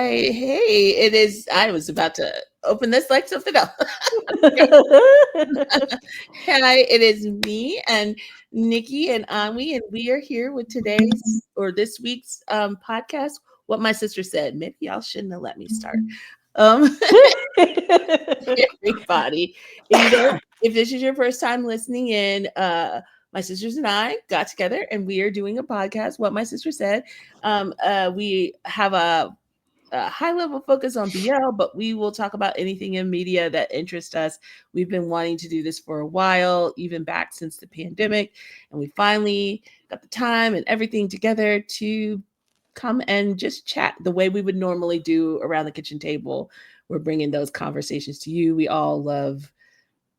Hey, it is. I was about to open this like something else. Hi, it is me and Nikki and Anwi, and we are here with today's or this week's podcast. What my sister said. Maybe y'all shouldn't have let me start. Um, everybody, if this is your first time listening in, my sisters and I got together and we are doing a podcast. What my sister said. We have a high level focus on BL, but we will talk about anything in media that interests us. We've been wanting to do this for a while, even back since the pandemic, and we finally got the time and everything together to come and just chat the way we would normally do around the kitchen table. We're bringing those conversations to you. We all love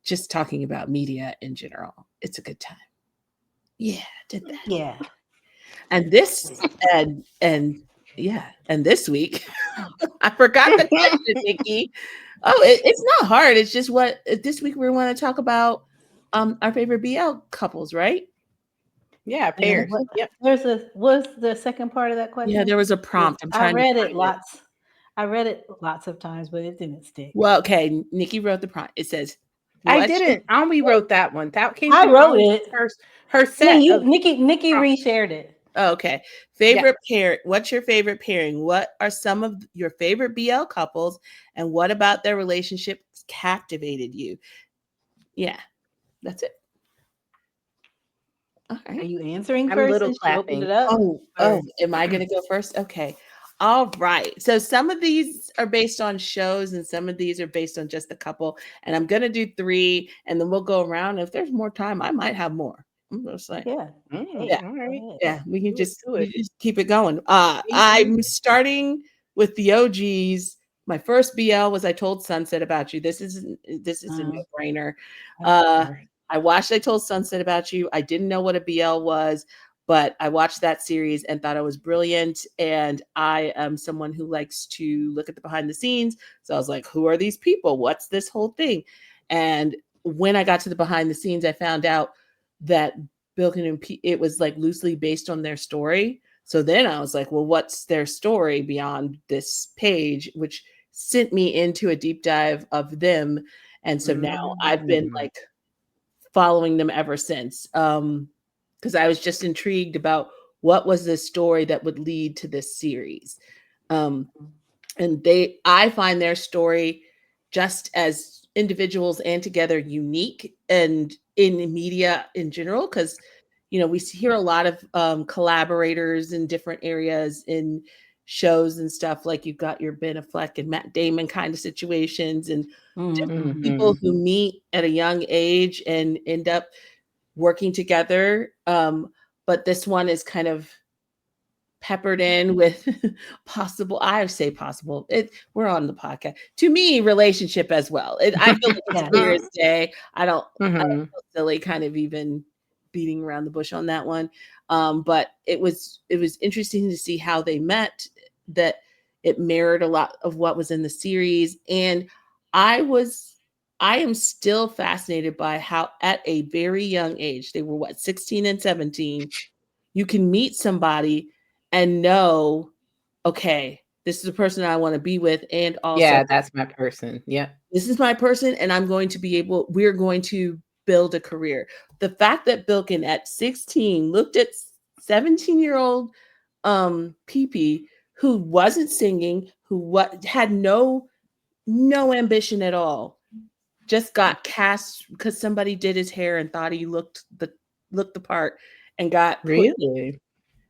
just talking about media in general. It's a good time. Yeah, did that. Yeah. And this and this week, I forgot the question, Nikki. Oh, it's not hard. It's just what this week we want to talk about our favorite BL couples, right? Yeah, pairs. Yep. What's the second part of that question? Yeah, there was a prompt. I read it lots. I read it lots of times, but it didn't stick. Well, okay. Nikki wrote the prompt. It says, I didn't. Anwi wrote that one. That came. I wrote it first. Her set. Nikki reshared it. Oh, okay. Favorite pair. What's your favorite pairing? What are some of your favorite BL couples, and what about their relationships captivated you? Yeah, that's it. All right. Are you answering I'm first? a little clapping. It up? Oh, am I going to go first? Okay. All right. So some of these are based on shows and some of these are based on just a couple. And I'm going to do 3 and then we'll go around. If there's more time, I might have more. I'm just like, yeah. All right. Yeah, we can just keep it going. I'm starting with the OGs. My first BL was I Told Sunset About You. This is a no-brainer. I watched I Told Sunset About You. I didn't know what a BL was, but I watched that series and thought it was brilliant. And I am someone who likes to look at the behind the scenes. So I was like, who are these people? What's this whole thing? And when I got to the behind the scenes, I found out that Bilkin and it was like loosely based on their story. So then I was like, well, what's their story beyond this page, which sent me into a deep dive of them. And so now I've been like following them ever since. Because I was just intrigued about what was the story that would lead to this series. And I find their story just as individuals and together unique and in media in general, because we hear a lot of collaborators in different areas in shows and stuff, like you've got your Ben Affleck and Matt Damon kind of situations and different people who meet at a young age and end up working together. But this one is kind of peppered in with possible, we're on the podcast, to me, relationship as well. I feel like it's clear as day. I don't feel silly kind of even beating around the bush on that one. But it was interesting to see how they met, that it mirrored a lot of what was in the series. And I am still fascinated by how at a very young age, they were 16 and 17, you can meet somebody and know, okay, this is the person I want to be with. And also, that's my person. Yeah. This is my person. And we're going to build a career. The fact that Bilkin at 16 looked at 17-year-old PP who wasn't singing, who had no ambition at all, just got cast because somebody did his hair and thought he looked the part and got really.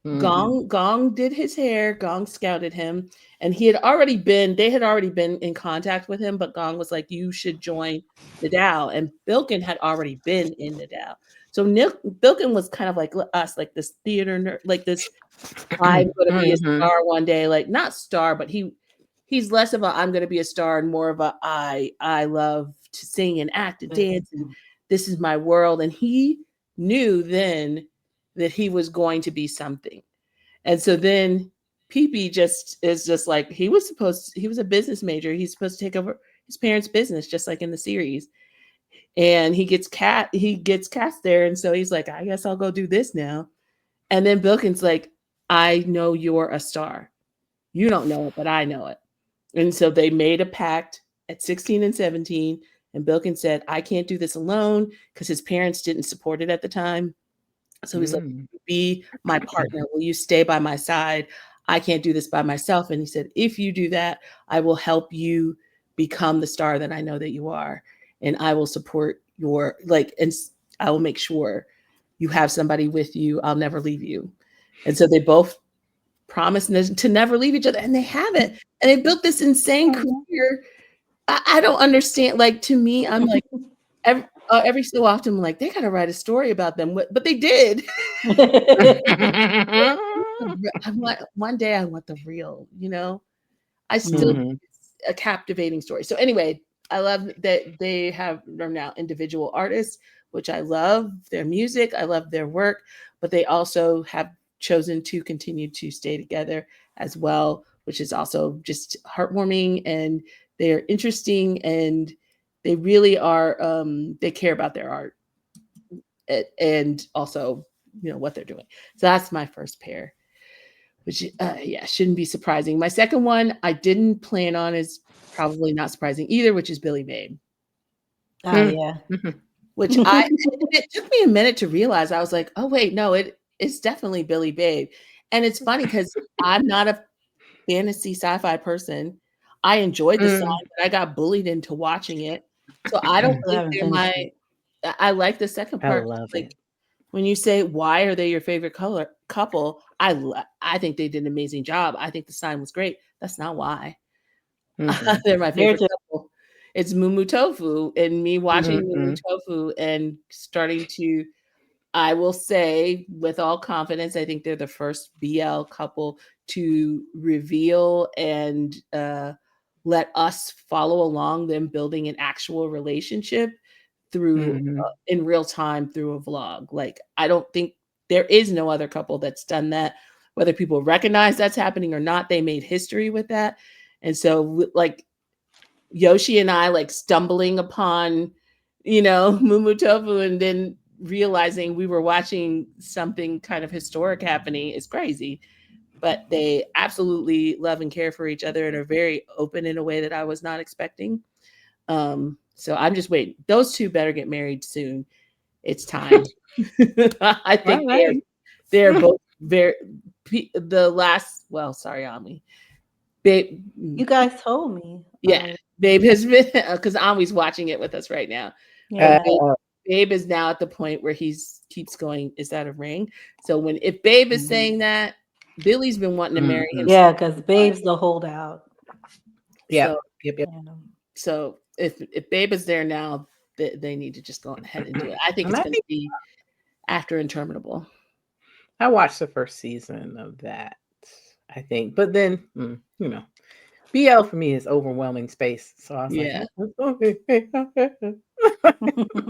Gong did his hair. Gong scouted him, and they had already been in contact with him, but Gong was like, you should join the Dow. And Bilkin had already been in the Dow. So Bilkin was kind of like us, like this theater nerd, like this, I'm going to be a star one day, like not star, but he's less of a I'm going to be a star and more of a I love to sing and act and dance, and this is my world. And he knew then that he was going to be something. And so then PP is just like, he was a business major. He's supposed to take over his parents' business, just like in the series. And he gets cast there. And so he's like, I guess I'll go do this now. And then Bilkin's like, I know you're a star. You don't know it, but I know it. And so they made a pact at 16 and 17. And Bilkin said, I can't do this alone because his parents didn't support it at the time. So he's like, be my partner. Will you stay by my side? I can't do this by myself. And he said, if you do that, I will help you become the star that I know that you are. And I will support your, and I will make sure you have somebody with you. I'll never leave you. And so they both promised to never leave each other. And they haven't. And they built this insane career. I don't understand. Like, to me, I'm like, every so often, I'm like, they got to write a story about them, but they did. One day I want the real, I still, it's a captivating story. So anyway, I love that they're now individual artists, which I love their music. I love their work, but they also have chosen to continue to stay together as well, which is also just heartwarming, and they're interesting, and they really are, they care about their art and also, what they're doing. So that's my first pair, which, shouldn't be surprising. My second one I didn't plan on, is probably not surprising either, which is Billybabe. Oh, yeah. Which it took me a minute to realize. I was like, oh, wait, no, it's definitely Billybabe. And it's funny because I'm not a fantasy sci-fi person. I enjoyed the song, but I got bullied into watching it. So I don't think they're I like the second part. I love it. When you say, why are they your favorite couple? I think they did an amazing job. I think the sign was great. That's not why. They're my favorite couple. It's Mumu Tofu, and me watching Mumu Tofu and starting to, I will say with all confidence, I think they're the first BL couple to reveal and let us follow along them building an actual relationship through in real time through a vlog. Like, I don't think there is no other couple that's done that. Whether people recognize that's happening or not, they made history with that. And so, like, Yoshi and I, like, stumbling upon, Mumu Tofu and then realizing we were watching something kind of historic happening is crazy. But they absolutely love and care for each other and are very open in a way that I was not expecting. So I'm just waiting. Those two better get married soon. It's time. I think they're both very, sorry, Ami. Babe, you guys told me. Yeah, Babe has been, because Ami's watching it with us right now. Yeah. Babe is now at the point where keeps going, is that a ring? So if Babe is saying that, Billy's been wanting to marry him. Yeah, because Babe's the holdout. Yeah. So if Babe is there now, they need to just go ahead and do it. I think it's going to be after Interminable. I watched the first season of that, I think, but then BL for me is overwhelming space. So I was like,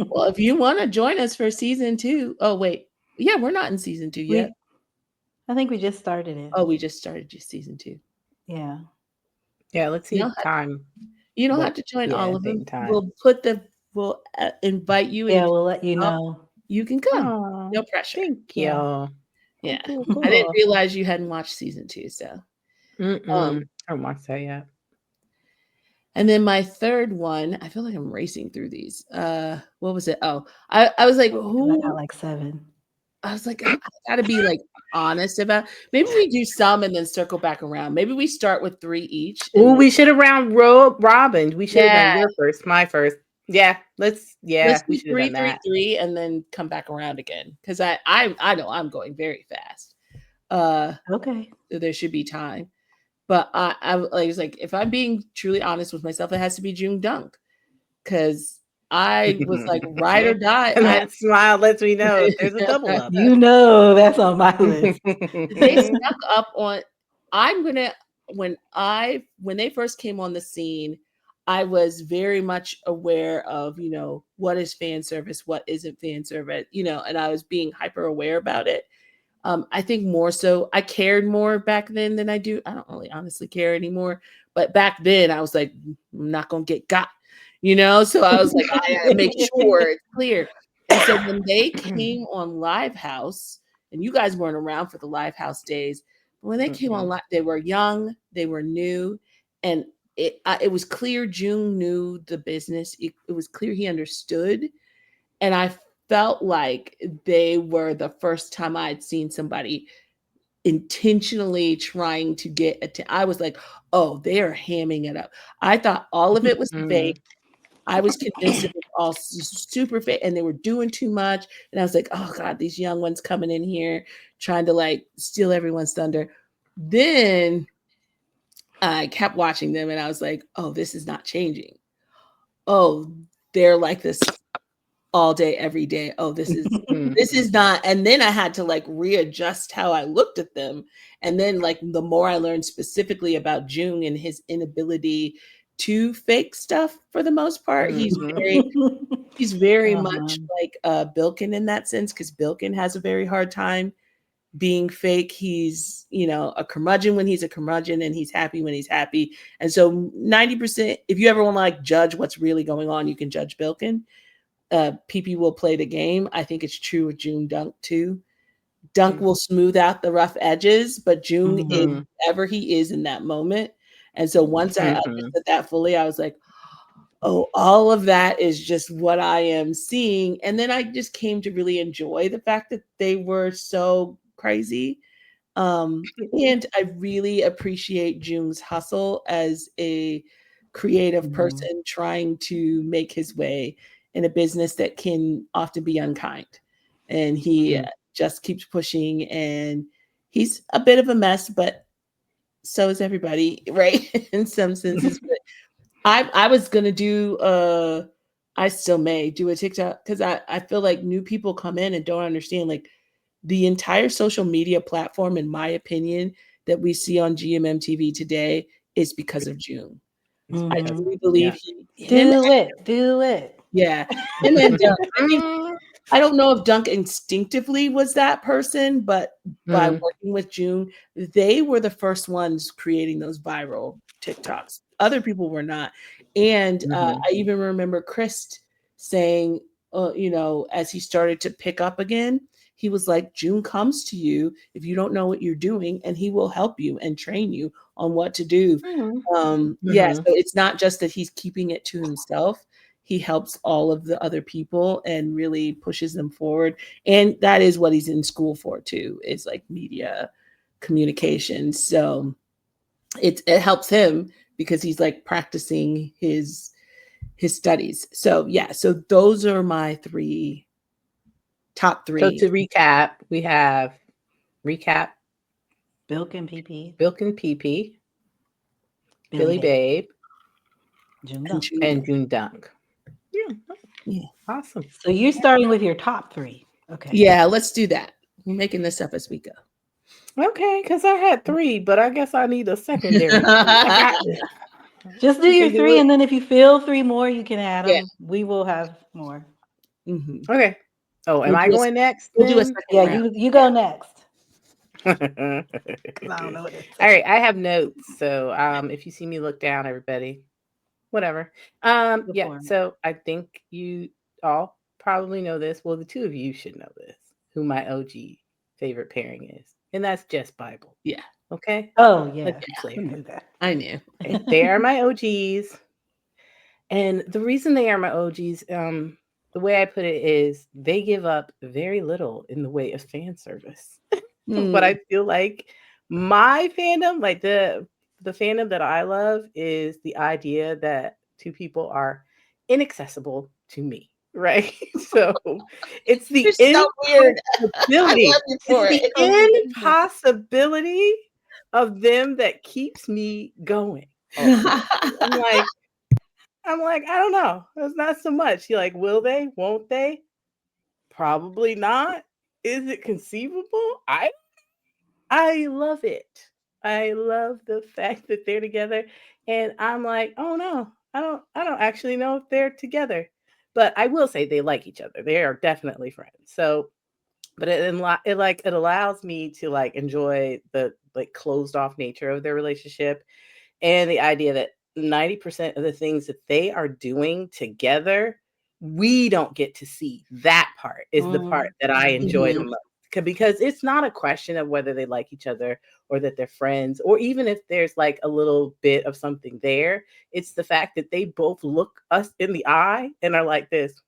well, if you want to join us for season 2, oh wait, yeah, we're not in season 2 yet. I think we just started it. Oh, we just started season 2. Yeah. Yeah, let's see time. You don't have to join all of them. We'll invite you. Yeah, we'll let you know. You can come. No pressure. Thank you. Yeah. Cool. I didn't realize you hadn't watched season 2, so. I haven't watched that yet. And then my third one, I feel like I'm racing through these. What was it? Oh, I was like, who? I got like 7. I was like, I gotta be like honest about. Maybe we do some and then circle back around. Maybe we start with 3 each. Oh, we should have round robin. We should have done your first, my first. Yeah, let's do 3, 3, 3, and then come back around again. Because I know I'm going very fast. Okay. So there should be time. But I was like, if I'm being truly honest with myself, it has to be Joongdunk. Because I was like, ride or die. And that smile lets me know there's a double up. That's on my list. They snuck up on. When they first came on the scene, I was very much aware of, what is fan service, what isn't fan service, and I was being hyper aware about it. I think more so I cared more back then than I do. I don't really honestly care anymore. But back then I was like, I'm not going to get got, So I was like, I gotta make sure it's clear. And so when they came on Live House, and you guys weren't around for the Live House days, but when they came on, they were young, they were new, and it was clear Jung knew the business. It was clear he understood. And I felt like they were the first time I'd seen somebody intentionally trying to get I was like, oh, they are hamming it up. I thought all of it was fake. I was convinced it was all super fake and they were doing too much. And I was like, oh God, these young ones coming in here trying to like steal everyone's thunder. Then I kept watching them and I was like, oh, this is not changing. Oh, they're like this all day, every day. Oh, this is not. And then I had to like readjust how I looked at them. And then like the more I learned specifically about Jung and his inability to fake stuff for the most part, he's very much like Bilkin in that sense, because Bilkin has a very hard time being fake. He's, a curmudgeon when he's a curmudgeon and he's happy when he's happy. And so 90%, if you ever want to like judge what's really going on, you can judge Bilkin. PP will play the game. I think it's true with joongdunk too. Dunk will smooth out the rough edges, but Jung is whoever he is in that moment. And so once I understood that fully, I was like, oh, all of that is just what I am seeing. And then I just came to really enjoy the fact that they were so crazy. And I really appreciate Jung's hustle as a creative person trying to make his way in a business that can often be unkind. And he just keeps pushing, and he's a bit of a mess, but so is everybody, right? In some senses. But I was gonna do I still may do a TikTok because I feel like new people come in and don't understand like the entire social media platform, in my opinion, that we see on GMM TV today is because of Jung. I really believe do it. Yeah. Him and Dunk. I don't know if Dunk instinctively was that person, but by working with Jung, they were the first ones creating those viral TikToks. Other people were not. And I even remember Chris saying, as he started to pick up again, he was like, Jung comes to you if you don't know what you're doing, and he will help you and train you on what to do. Yeah, so it's not just that he's keeping it to himself. He helps all of the other people and really pushes them forward. And that is what he's in school for too, is like media communication. So it helps him because he's like practicing his studies. So yeah, so those are my top three. So to recap, we have Bilkin PP, billybabe, joongdunk. and joongdunk. Yeah. Awesome. So you're starting with your top three. Okay. Yeah, let's do that. We're making this up as we go. Okay, because I had three, but I guess I need a secondary. I got this. Just do your three, and then if you feel three more, you can add them. We will have more. Okay. Oh, am I going next? We'll do a second round. You go next. I don't know what it is. All right, I have notes. So if you see me look down, everybody, whatever. Yeah, so I think you all probably know this. Well, the two of you should know this, who my OG favorite pairing is. And that's jesbible. Yeah. Okay. Oh, yeah. I knew that. I knew. They are my OGs. And the reason they are my OGs, the way I put it is they give up very little in the way of fan service. But I feel like my fandom, like the fandom that I love, is the idea that two people are inaccessible to me. Right. So it's the impossibility of them that keeps me going. I'm like, I don't know. It's not so much. You're like, will they? Won't they? Probably not. Is it conceivable? I love it. I love the fact that they're together. And I'm like, oh no, I don't actually know if they're together. But I will say they like each other. They are definitely friends. So, but it allows me to like enjoy the like closed off nature of their relationship, and the idea that 90% of the things that they are doing together, we don't get to see. That part is the part that I enjoy the most. because it's not a question of whether they like each other or that they're friends, or even if there's like a little bit of something there. It's the fact that they both look us in the eye and are like this.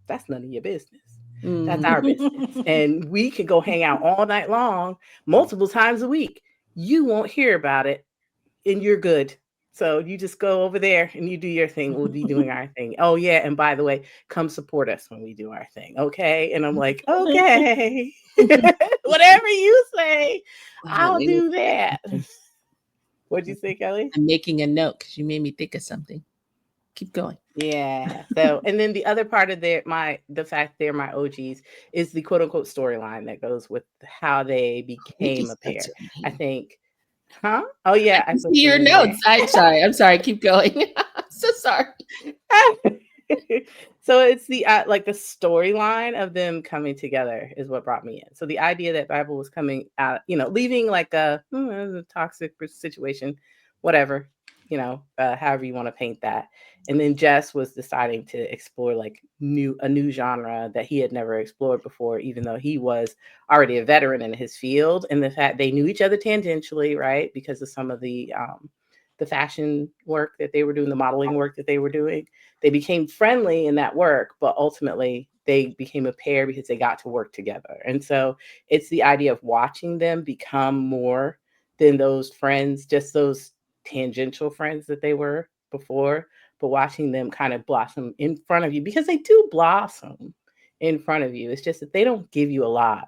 That's none of your business. That's our business. And we could go hang out all night long, multiple times a week. You won't hear about it and you're good. So you just go over there and you do your thing. We'll be doing our thing. Oh, yeah. And by the way, come support us when we do our thing. Okay. And I'm like, okay, whatever you say, I'll do that. What'd you say, Kelly? I'm making a note because you made me think of something. Keep going. Yeah. So, and then the other part of the fact they're my OGs is the quote unquote storyline that goes with how they became a pair. I think. Huh? Oh yeah, I see your notes. I'm sorry. Keep going. I'm so sorry. So it's the like the storyline of them coming together is what brought me in. So the idea that Bible was coming out, leaving like a toxic situation, whatever, however you want to paint that. And then Jess was deciding to explore like a new genre that he had never explored before, even though he was already a veteran in his field. And the fact they knew each other tangentially, right? Because of some of the fashion work that they were doing, the modeling work that they were doing. They became friendly in that work, but ultimately they became a pair because they got to work together. And so it's the idea of watching them become more than those friends, just those tangential friends that they were before, but watching them kind of blossom in front of you, because they do blossom in front of you. It's just that they don't give you a lot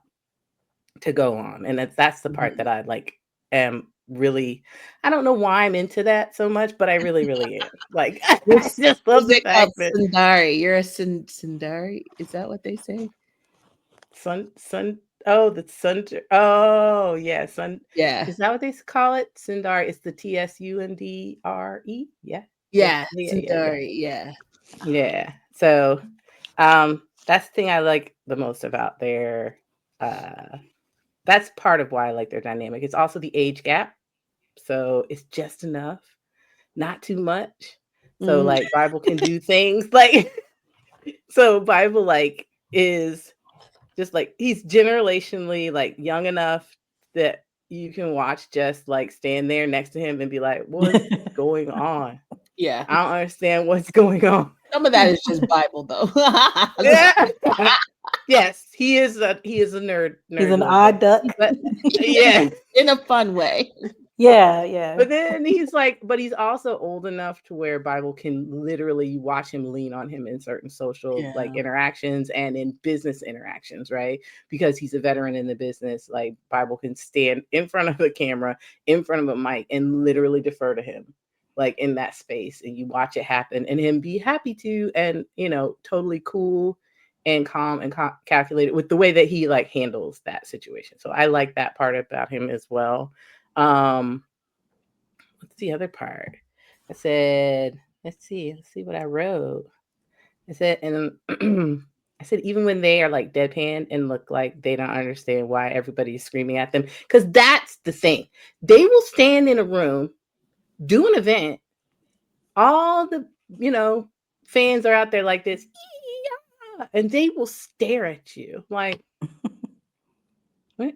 to go on. And that's the part that I like am really, I don't know why I'm into that so much, but I really, really am. Like, I just love the fact that Sundari. You're a Sundari. Is that what they say? the sun. Oh, yeah. Yeah. Is that what they call it? Sundari. It's the TSUNDRE. Yeah. Yeah. Sundari. Yeah. Yeah. So, that's the thing I like the most about their, that's part of why I like their dynamic. It's also the age gap. So it's just enough, not too much. So like Bible can do things like, so Bible like is just like, he's generationally like young enough that you can watch just like stand there next to him and be like, what's going on? Yeah. I don't understand what's going on. Some of that is just Bible though. Yeah. Yes, he is a nerd. He's an odd duck. But yeah. In a fun way. Yeah. But then he's also old enough to where Bible can literally watch him lean on him in certain social like interactions and in business interactions, right? Because he's a veteran in the business. Like Bible can stand in front of a camera, in front of a mic, and literally defer to him, like in that space, and you watch it happen, and him be happy to, and totally cool and calm and calculated with the way that he like handles that situation. So I like that part about him as well. What's the other part? I said, let's see what I wrote. I said, and I said, even when they are like deadpan and look like they don't understand why everybody is screaming at them, because that's the thing. They will stand in a room, do an event, all the fans are out there like this, and they will stare at you like, what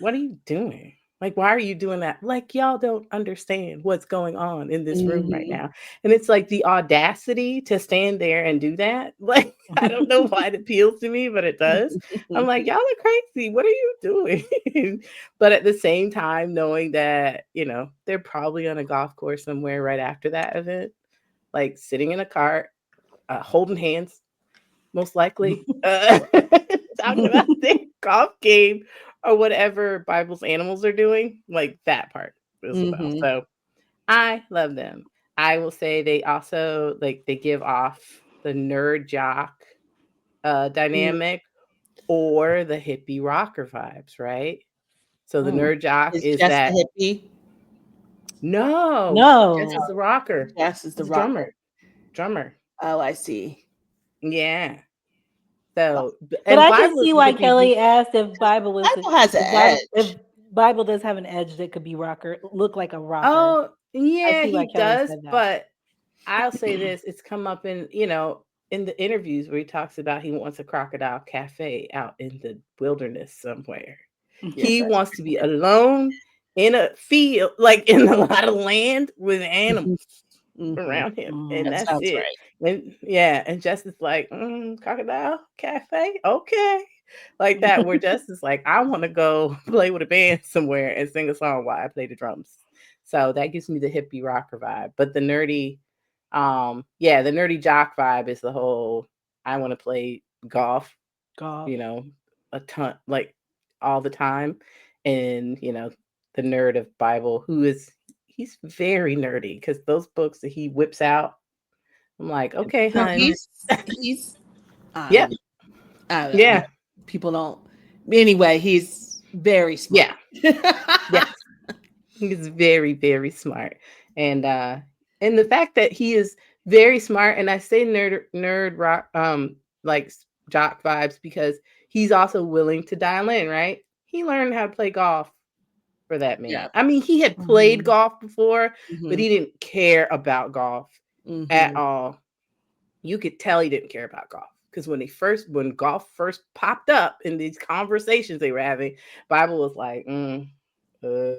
are you doing? Like, why are you doing that? Like, y'all don't understand what's going on in this room right now. And it's like the audacity to stand there and do that. Like, I don't know why it appeals to me, but it does. I'm like, y'all are crazy. What are you doing? But at the same time, knowing that, they're probably on a golf course somewhere right after that event, like sitting in a cart, holding hands, most likely, talking about their golf game or whatever Bible's animals are doing, like that part as well. So I love them. I will say they also like they give off the nerd jock dynamic or the hippie rocker vibes, right? So the nerd jock is Jess that the hippie? No, Jess is the rocker. Jess is the rocker. Drummer. Oh, I see. Yeah. So, but I can see why Kelly asked if Bible was has an edge. If Bible does have an edge that could be look like a rocker. Oh, yeah, he does. said that. But I'll say this: it's come up in in the interviews where he talks about he wants a crocodile cafe out in the wilderness somewhere. He wants to be alone in a field, like in a lot of land with animals around him, and That that's sounds it. right. And Justice like, crocodile cafe, okay, like that. Where Justice like, I want to go play with a band somewhere and sing a song while I play the drums. So that gives me the hippie rocker vibe. But the nerdy, the nerdy jock vibe is the whole. I want to play golf, a ton, like all the time, and the nerd of Bible he's very nerdy because those books that he whips out, I'm like, okay, No, hon. he's Yeah. Yeah. People don't. Anyway, he's very smart. Yeah. He's very, very smart. And the fact that he is very smart, and I say nerd rock, like jock vibes, because he's also willing to dial in, right? He learned how to play golf for that man. Yeah. I mean, he had played golf before, but he Mhm. didn't care about golf at Mhm. all. You could tell he didn't care about golf because when golf first popped up in these conversations they were having, Bible was like, and then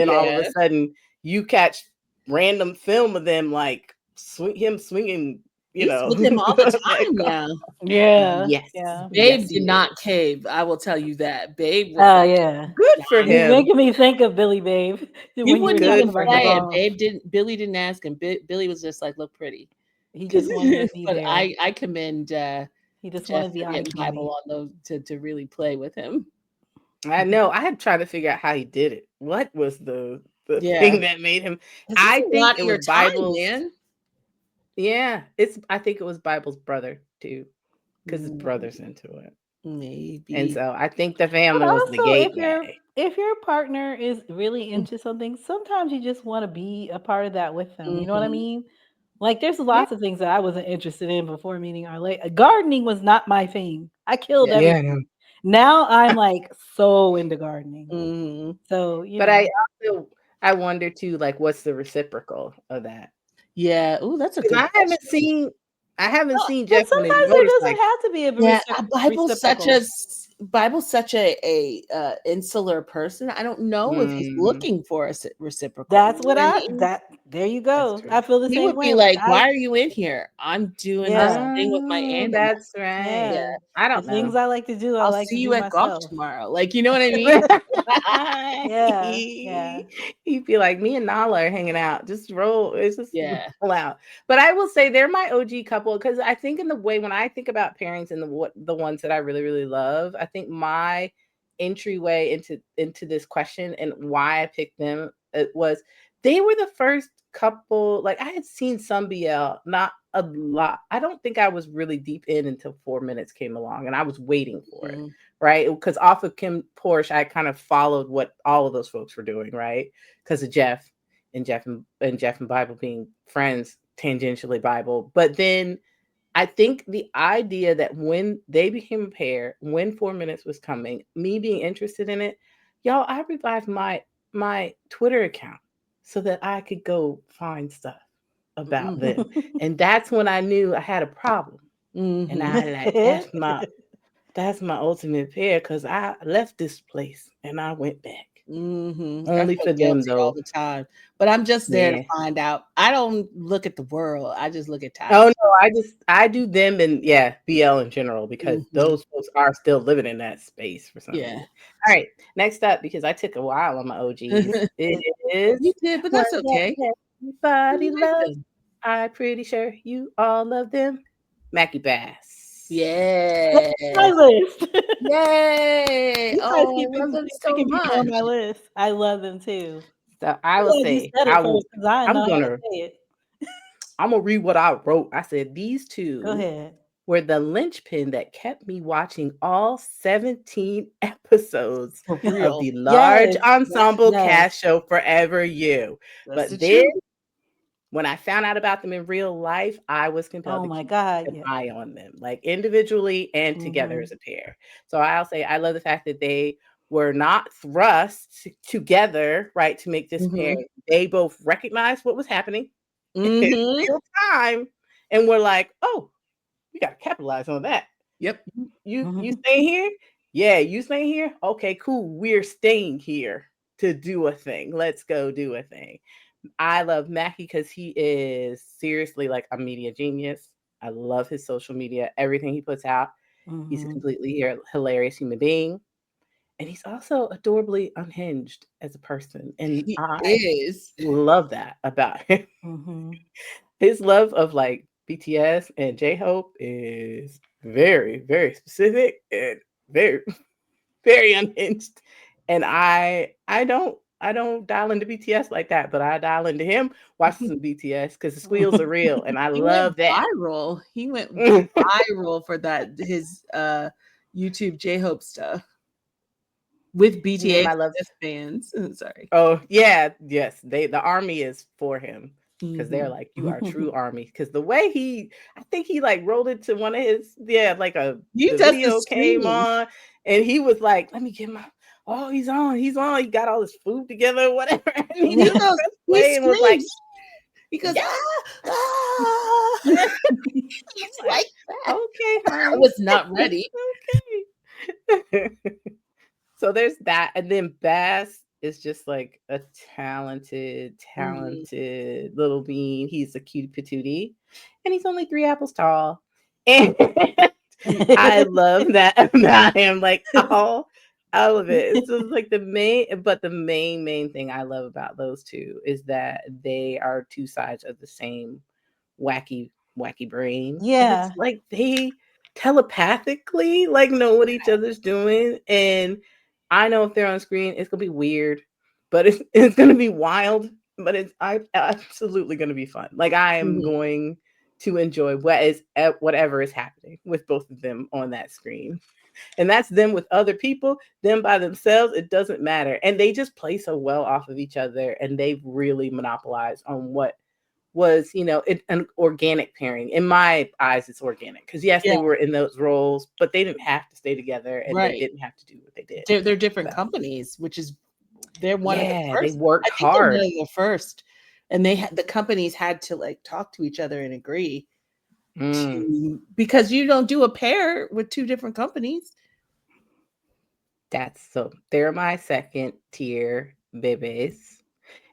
all of a sudden you catch random film of them like swinging, He's with him all the time now. Yeah. Yes. Yeah. Babe Yes, did not cave. I will tell you that. Babe was Oh like, yeah. good for He's him. making me think of Billy Babe he when you were wouldn't talking even about play, and golf. Billy didn't ask him. Billy was just like, look pretty. He just wanted to be But there. I commend He just Jeff wanted the for eye getting Bible candy. on those to really play with him. I know. I had tried to figure out how he did it. What was the Yeah. thing that made him? I a think lot it of your was time, Bible's. man. Yeah, I think it was Bible's brother too, because his brother's into it, Maybe. and so I think the But family was the also, gateway. if your partner is really into something, sometimes you just want to be a part of that with them. You know what I mean? Like, there's lots of things that I wasn't interested in before meeting Arlette. Gardening was not my thing. I killed Yeah. everything. Now I'm like so into gardening. So, But I wonder too, like, what's the reciprocal of that? Yeah. Oh, that's a 'Cause good I haven't seen But Jeff on his sometimes there doesn't motorcycle. have to be a Yeah, reciprocal. Bible's such a insular person. I don't know if he's looking for a reciprocal. That's what I mean? there you go. true. I feel the He same would way. be Like, like, "Why are you in here? I'm doing this thing with my Oh, animal. that's right. yeah, I the don't things know. I like to do, I I'll like see to you do at golf myself. tomorrow." Like, you know what I mean? Yeah. He'd be like, me and Nala are hanging out. Just roll. It's just Yeah. roll out. But I will say they're my OG couple because I think in the way when I think about pairings and the ones that I really, really love, I think my entryway into this question and why I picked them was they were the first couple. Like I had seen some BL, not a lot. I don't think I was really deep in until 4 minutes came along and I was waiting for it. Right. Because off of Kim Porsche, I kind of followed what all of those folks were doing, right? Because of Jeff and Bible being friends, tangentially Bible. But then I think the idea that when they became a pair, when 4 minutes was coming, me being interested in it, y'all, I revived my Twitter account so that I could go find stuff about them. And that's when I knew I had a problem. And I like that's my ultimate pair because I left this place and I went back. Only for them though. All the time. But I'm just there to find out. I don't look at the world. I just look at time. Oh no, I do them and BL in general because those folks are still living in that space for some reason. All right, next up, because I took a while on my OGs. It is You did, but that's okay. Everybody loves. I'm pretty sure you all love them. Mackie Bass. Yeah. My list. Yay. You guys keep so much on my list. I love them too. So I will say I'm gonna read what I wrote. I said these two Go ahead. were the linchpin that kept me watching all 17 episodes of the large ensemble cast show Forever You. But then when I found out about them in real life, I was compelled to keep an eye on them, like individually and together as a pair. So I'll say I love the fact that they were not thrust together, right, to make this pair. They both recognized what was happening in real time and we're like, oh, we got to capitalize on that. Yep. You staying here? Yeah, you staying here? Okay, cool. We're staying here to do a thing. Let's go do a thing. I love Mackie because he is seriously like a media genius. I love his social media, everything he puts out. He's a completely hilarious human being. And he's also adorably unhinged as a person. And He I is. love that about him. His love of like BTS and J-Hope is very, very specific and very, very unhinged. And I don't dial into BTS like that, but I dial into him, watch some BTS because the squeals are real, and I He love went that. viral. He went viral for that his YouTube J-Hope stuff with BTS I love fans. Sorry. Oh yeah, yes. The army is for him because they're Mhm. like, you are a true army. Because the way I think he like rolled it to one of his, like He the does the video came screaming. on, and he was like, let me get my. Oh, he's on. He got all his food together, or whatever. And he He just goes, pressed he play and was like, screams. He goes, yeah. ah. He's like that. Okay, I honey. was not ready. Okay. So there's that, and then Bass is just like a talented little bean. He's a cutie patootie, and he's only 3 apples tall. And I love that about him. Like all of it. It's just like the main thing I love about those two is that they are two sides of the same wacky brain. And it's Yeah. like they telepathically like know what each other's doing. And I know if they're on screen, it's gonna be weird, but it's gonna be wild. But it's absolutely gonna be fun. Like I am going to enjoy whatever is happening with both of them on that screen. And that's them with other people, them by themselves, it doesn't matter. And they just play so well off of each other, and they've really monopolized on what was, an organic pairing. In my eyes, it's organic because yes, they were in those roles, but they didn't have to stay together, and they didn't have to do what they did. They're different companies, which is they're one of the They first. worked I think they're hard. one of the first, and the companies had to like talk to each other and agree because you don't do a pair with 2 different companies. They're my second tier bebes.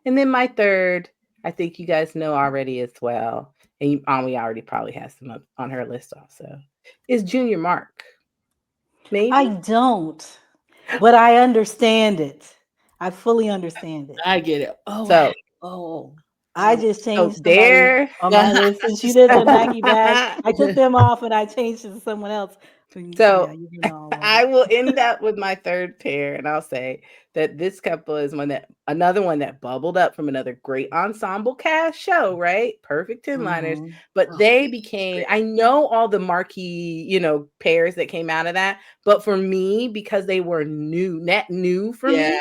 And then my third, I think you guys know already as well, and Ami already probably has some up on her list also, is Junior Mark. Maybe? I don't, but I understand it. I fully understand it. I get it. I just changed somebody there on my list since you did the Nike bag. I took them off and I changed it to someone else. So you know I will end up with my third pair, and I'll say that this couple is another one that bubbled up from another great ensemble cast show, right? Perfect 10-liners. But they became, I know all the marquee, pairs that came out of that, but for me, because they were net new for me,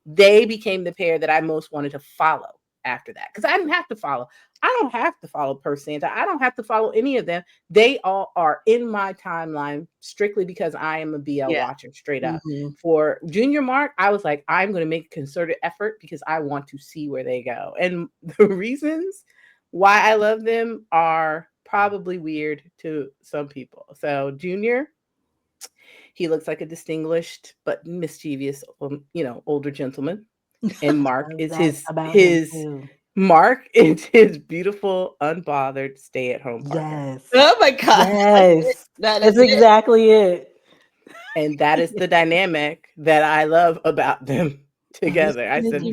they became the pair that I most wanted to follow after that. Because I didn't have to follow. I don't have to follow Per Santa. I don't have to follow any of them. They all are in my timeline strictly because I am a BL watcher, straight up. For Junior Mark, I was like, I'm going to make a concerted effort because I want to see where they go. And the reasons why I love them are probably weird to some people. So Junior, he looks like a distinguished but mischievous, older gentleman. And Mark is Mark is his beautiful, unbothered, stay-at-home partner. Yes. Oh my God. Yes. That's exactly it. And that is the dynamic that I love about them together. I said,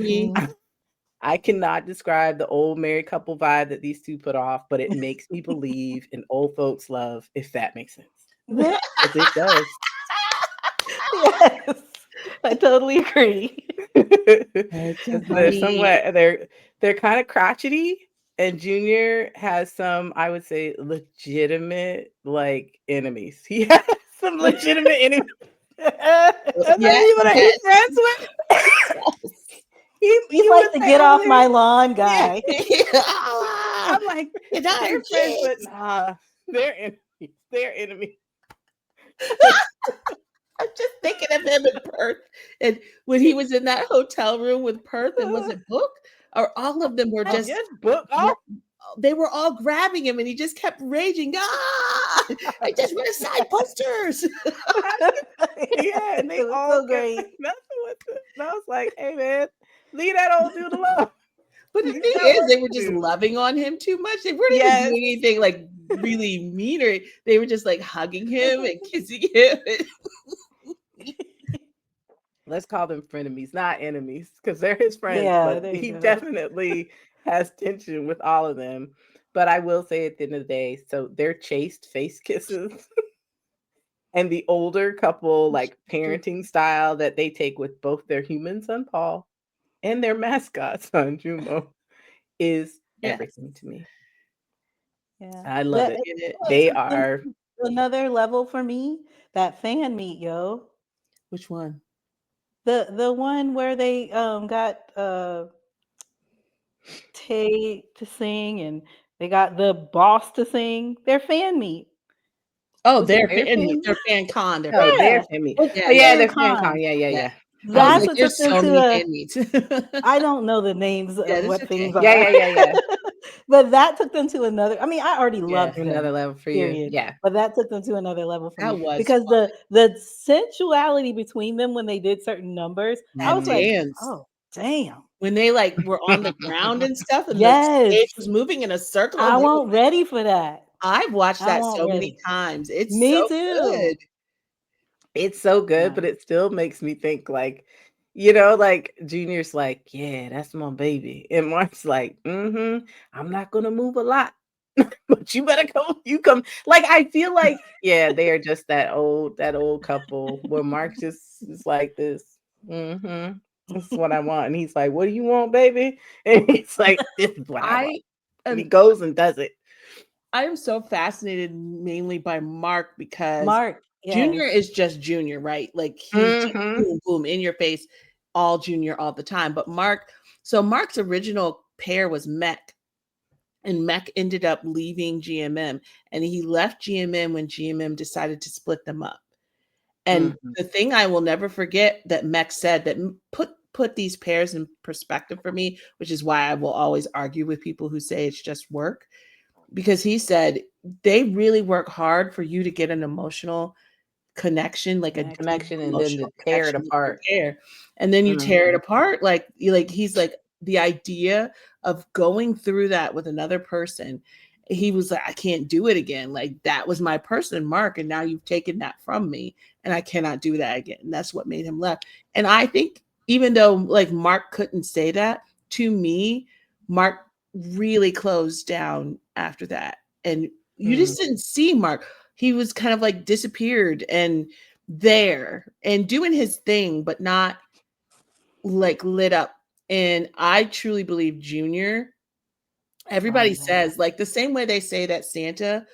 I cannot describe the old married couple vibe that these two put off, but it makes me believe in old folks' love, if that makes sense. Because it does. Yes. I totally agree. They're kind of crotchety, and Junior has some, I would say, legitimate like enemies. He has some legitimate enemies. He's friends with. He's like the get off my lawn guy. I'm like, they're friends, but nah, they're enemies. They're enemies. I'm just thinking of him in Perth, and when he was in that hotel room with Perth, and was it Book, or all of them were just Book. they were all grabbing him and he just kept raging. Ah, I just want to side busters. Yeah, and they It was all so kept great. messing with it. And I was like, hey man, leave that old dude alone. But the He's thing got is, work they were to just do. loving on him too much. They weren't even Yes. doing anything like really mean, or they were just like hugging him and kissing him. Let's call them frenemies, not enemies, because they're his friends, Yeah, but there you he go. definitely has tension with all of them. But I will say at the end of the day, so they're chaste face kisses and the older couple, like parenting style that they take with both their human son Paul and their mascot son Jumo is Yes. everything to me. Yeah. I love That- it. it They took them are. to another level for me. That fan meet, yo. Which one? The one where they got Tay to sing and they got the boss to sing. Their fan meet. Oh, Was it they're their fan? they're fan con. They're Oh, fan. their Yeah. fan meet. It's Yeah, Oh yeah, yeah, their fan fan con. con. Yeah, yeah, yeah. yeah. I was That's like, what took there's them so to many a fan meets. I don't know the names Yeah, of that's what okay. things Yeah, are. yeah, yeah, yeah. But that took them to another. I mean, I already Yeah, loved Another them, level for you. period. Yeah. But that took them to another level for that me was because fun. the sensuality between them when they did certain numbers, I That was like, dance. oh damn. When they like were on the ground and stuff and the Yes. stage was moving in a circle I and they were, wasn't ready for that. I've watched I that wasn't so many ready. times. It's Me so too. good. It's so good, Yeah. but it still makes me think like, like Junior's like, yeah, that's my baby. And Mark's like, I'm not gonna move a lot. But you better come, you come. Like, I feel like, yeah, they are just that old couple where Mark just is like this. This is what I want. And he's like, what do you want, baby? And he's like, this is what I want. And he goes and does it. I am so fascinated mainly by Mark because Mark, Junior yes. is just Junior, right? Like he's just boom, boom, in your face, all Junior all the time. But Mark's original pair was Mech. And Mech ended up leaving GMM. And he left GMM when GMM decided to split them up. And the thing I will never forget that Mech said that put these pairs in perspective for me, which is why I will always argue with people who say it's just work. Because he said they really work hard for you to get an emotional connection, like a deep Connection, and then to emotional tear it connection with your apart. pair. And then you tear it apart. Like he's like the idea of going through that with another person. He was like, I can't do it again. Like that was my person, Mark, and now you've taken that from me, and I cannot do that again. And that's what made him left. And I think even though like Mark couldn't say that to me, Mark really closed down after that. And you just didn't see Mark. He was kind of like disappeared and there and doing his thing, but not like lit up. And I truly believe Junior, everybody says like the same way they say that Santa,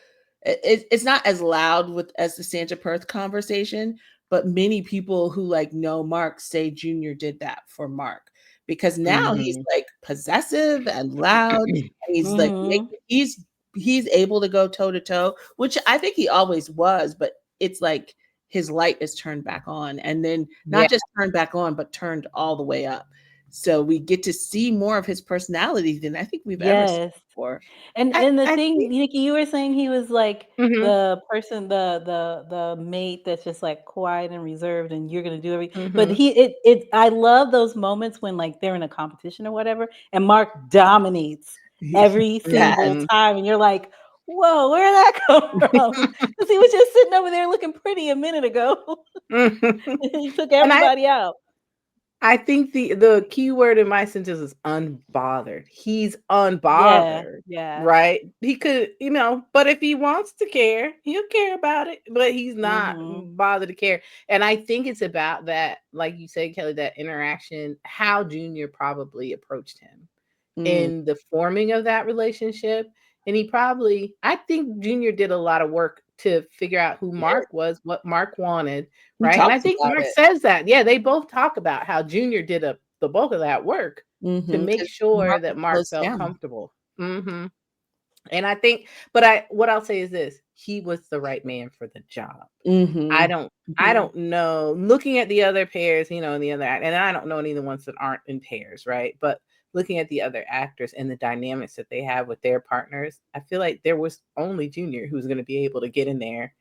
it's not as loud as the Santa Perth conversation, but many people who like know Mark say Junior did that for Mark because now he's like possessive and loud. And he's like he's able to go toe to toe, which I think he always was, but it's like his light is turned back on, and then not just turned back on, but turned all the way up. So we get to see more of his personality than I think we've ever seen before. And the thing, Nikki, you were saying he was like the person, the mate that's just like quiet and reserved, and you're gonna do everything. But I love those moments when like they're in a competition or whatever, and Mark dominates every single time, and you're like, whoa, where did that come from? Because he was just sitting over there looking pretty a minute ago. He took everybody out. I think the key word in my sentence is unbothered. He's unbothered, right? He could, but if he wants to care, he'll care about it, but he's not bothered to care. And I think it's about that, like you said, Kelly, that interaction, how Junior probably approached him in the forming of that relationship. And I think Junior did a lot of work to figure out who Mark was, what Mark wanted, right? And I think Mark says that. Yeah, they both talk about how Junior did the bulk of that work to make sure that Mark felt comfortable. And I think, what I'll say is this: he was the right man for the job. I don't know. Looking at the other pairs, and the other, and I don't know any of the ones that aren't in pairs, right? But looking at the other actors and the dynamics that they have with their partners, I feel like there was only Junior who's going to be able to get in there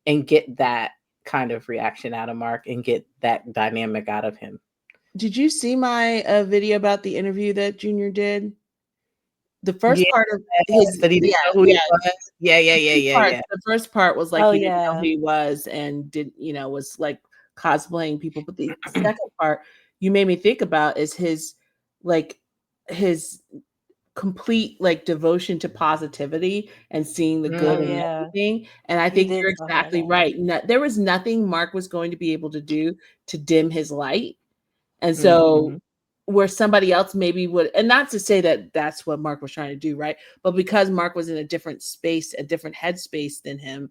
and get that kind of reaction out of Mark and get that dynamic out of him. Did you see my video about the interview that Junior did? The first part of his that he didn't know who he was. Yeah. The first part was like he didn't know who yeah. he was and was like cosplaying people. But the second part you made me think about is his complete like devotion to positivity and seeing the good in everything. And I think you're exactly right. There was nothing Mark was going to be able to do to dim his light. And so where somebody else maybe would, and not to say that that's what Mark was trying to do, right? But because Mark was in a different space, a different headspace than him,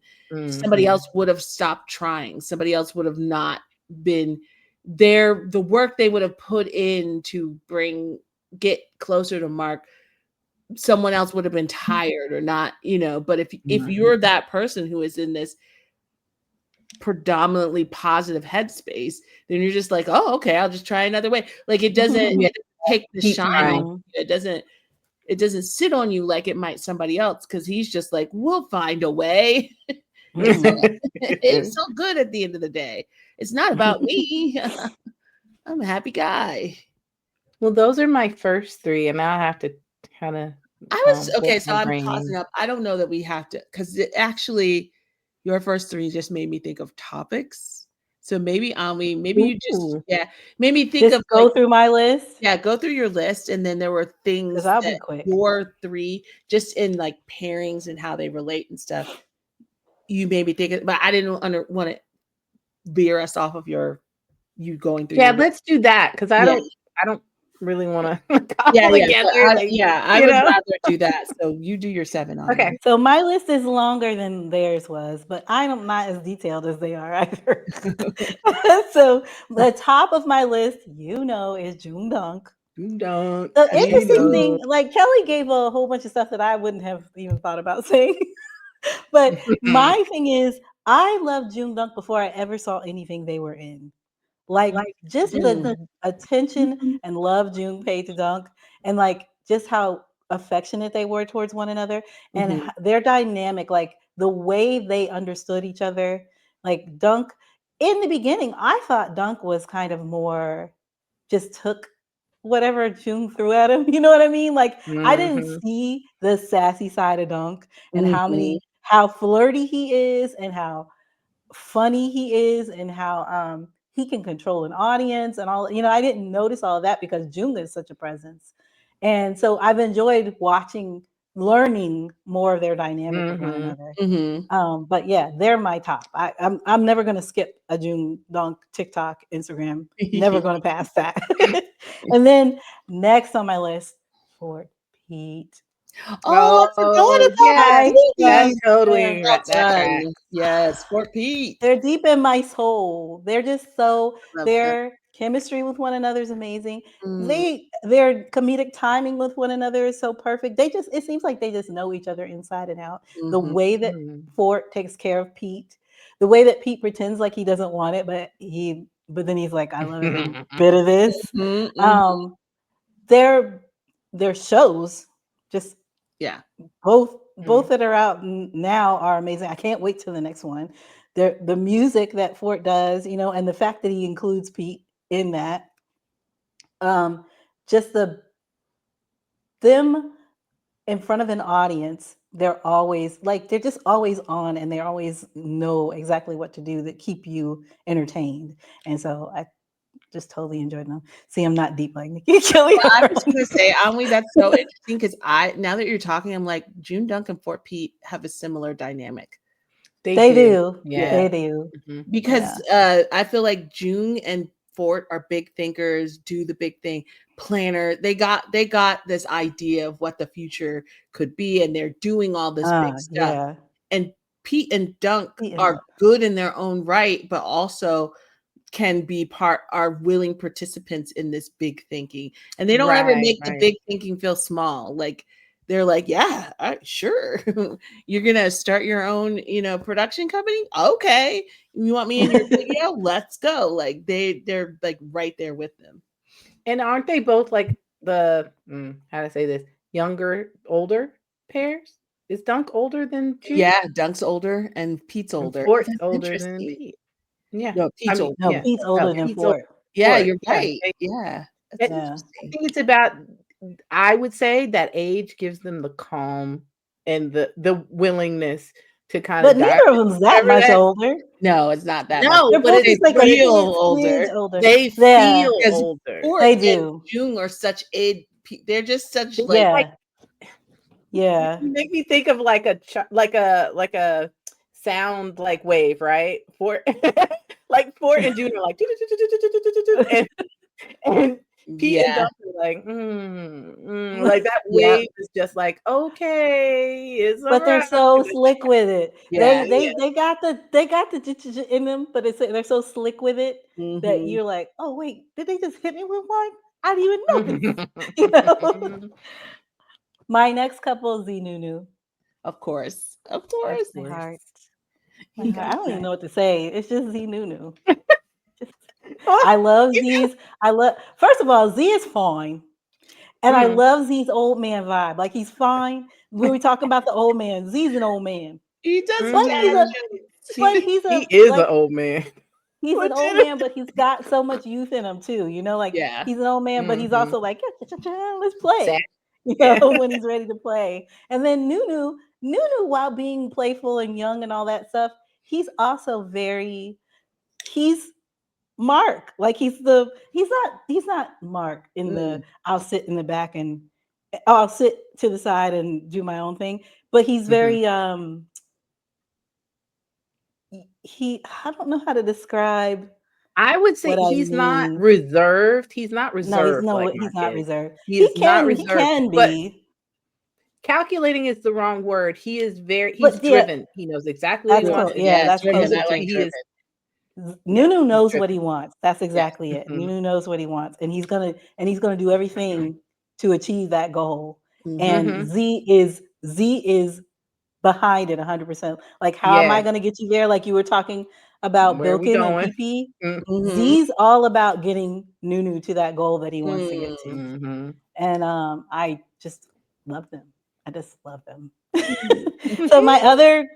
somebody else would have stopped trying. Somebody else would have not been there. The work they would have put in to get closer to Mark, someone else would have been tired or not, but if you're that person who is in this predominantly positive headspace, then you're just like, oh, okay, I'll just try another way. Like it doesn't take the shine. It doesn't sit on you like it might somebody else, because he's just like, we'll find a way. It's so good at the end of the day. It's not about me. I'm a happy guy. Well, those are my first three, and now I have to kind of so I'm pausing up. I don't know that we have to, because actually your first three just made me think of topics. So maybe you just made me think of go through my list. Yeah, go through your list, and then there were things I'll be quick. Your three, just in like pairings and how they relate and stuff. You made me think, but I didn't want to veer us off of you going through. Yeah, let's do that, because I don't really want to I would rather do that. So you do your 7 on. Okay. So my list is longer than theirs was, but I'm not as detailed as they are either. So the top of my list, is joongdunk. Joongdunk. The interesting thing, like Kelly gave a whole bunch of stuff that I wouldn't have even thought about saying. But my thing is, I loved joongdunk before I ever saw anything they were in. Like just the attention and love Jung paid to Dunk, and like just how affectionate they were towards one another, and their dynamic, like the way they understood each other. Like Dunk, in the beginning, I thought Dunk was kind of more just took whatever Jung threw at him. You know what I mean? Like I didn't see the sassy side of Dunk and how flirty he is and how funny he is and how he can control an audience and all. I didn't notice all of that because Jung is such a presence. And so I've enjoyed learning more of their dynamic with one another. But yeah, they're my top. I'm never going to skip a joongdunk TikTok, Instagram. Never going to pass that. And then next on my list, fortpeat. Oh, I forgot about that. That's totally right. Yes, fortpeat. They're deep in my soul. They're just their chemistry with one another is amazing. Their comedic timing with one another is so perfect. It seems like they just know each other inside and out. The way that Fort takes care of Pete, the way that Pete pretends like he doesn't want it, but then he's like, I love every bit of this. Their shows just both that are out now are amazing. I can't wait till the next one. The music that Fort does, and the fact that he includes Pete in that, just them in front of an audience, they're just always on, and they always know exactly what to do that keep you entertained. And so I just totally enjoyed them. See, I'm not deep like Nikki Kelly. Well, I was going to say, that's so interesting because now that you're talking, I'm like, joongdunk and fortpeat have a similar dynamic. They do. Yeah. They do. Because I feel like Jung and Fort are big thinkers, do the big thing, planner. They got this idea of what the future could be, and they're doing all this big stuff. Yeah. And Pete and Dunk are good in their own right, but also can be are willing participants in this big thinking, and they don't ever make the big thinking feel small. Like they're like, yeah, sure. You're gonna start your own, production company. Okay, you want me in your video? Let's go. Like they're like right there with them. And aren't they both like how to say this, younger, older pairs. Is Dunk older than June? Yeah, Dunk's older and Pete's And older. Fort's That's older than interesting. Pete. Yeah. No, I Pete's mean, older. No, yeah. Pete's older Oh, than Pete's older Fort. than Yeah, Fort. you're Yeah. right. Yeah, that's And Yeah. I interesting. think it's about, I would say that age gives them the calm and the willingness to kind But of dive neither of into them's that whatever much that. older. No, it's not that much. No, They're but both They just like a feel smidge older older. they Yeah, feel because older. Fort they and do. Jung are such they're just such It's like like Yeah, you make me think of like a sound like wave, right? For like Fort and June are like and and Pete and yeah, Dunk are like, like that yeah. wave is just like, okay, it's all But they're right. so slick with it. yeah. They got the in them, but they're so slick with it that Mhm. you're like, oh wait, did they just hit me with one? I didn't even notice. You know. My next couple is zeenunew. Of course, of That's course. my heart. My You heart. got I don't even that. know what to say. It's just zeenunew. Just Oh, I love you Z's. I love first of all, Z is fine. And I Mm. love Z's old man vibe. Like he's fine. When we talking about the old man, Z's an old man. He does Like he's a Mhm. like he's He a is an like old man. he's an old man, but he's got so much youth in him too. You know, like Yeah. he's an old man, but he's Mhm. also like, let's Sad. play. You Yeah. know, when he's ready to play. And then Nunu, while being playful and young and all that stuff, he's also he's Mark. Like he's not Mark in the Mm. I'll sit in the back and I'll sit to the side and do my own thing. But he's Mhm. very he I don't know how to describe I would say what I he's not mean. reserved. He's not No, reserved like he's Mark not is. reserved. He is not He reserved, can but be, calculating is the wrong word. He's but yeah, driven. He knows exactly what he that's Good. wants cool. to Yeah, Yeah, do. that's driven. closer I to like me. He driven. is, yeah, Nunu he's knows what driven. he wants. That's Yeah. exactly it. Mhm. Nunu knows what he wants, and he's gonna do everything to achieve that goal. Mhm. And Mhm. Z is behind it 100%. Like, how am I Yeah. going to get you there? Like you were talking about Where are we Bilkin and going? PP. Mm. Mhm. Z's all about getting Nunu to that goal that he wants to get to. Mm. Mhm. And I just love them. I just love them. Mm. So my other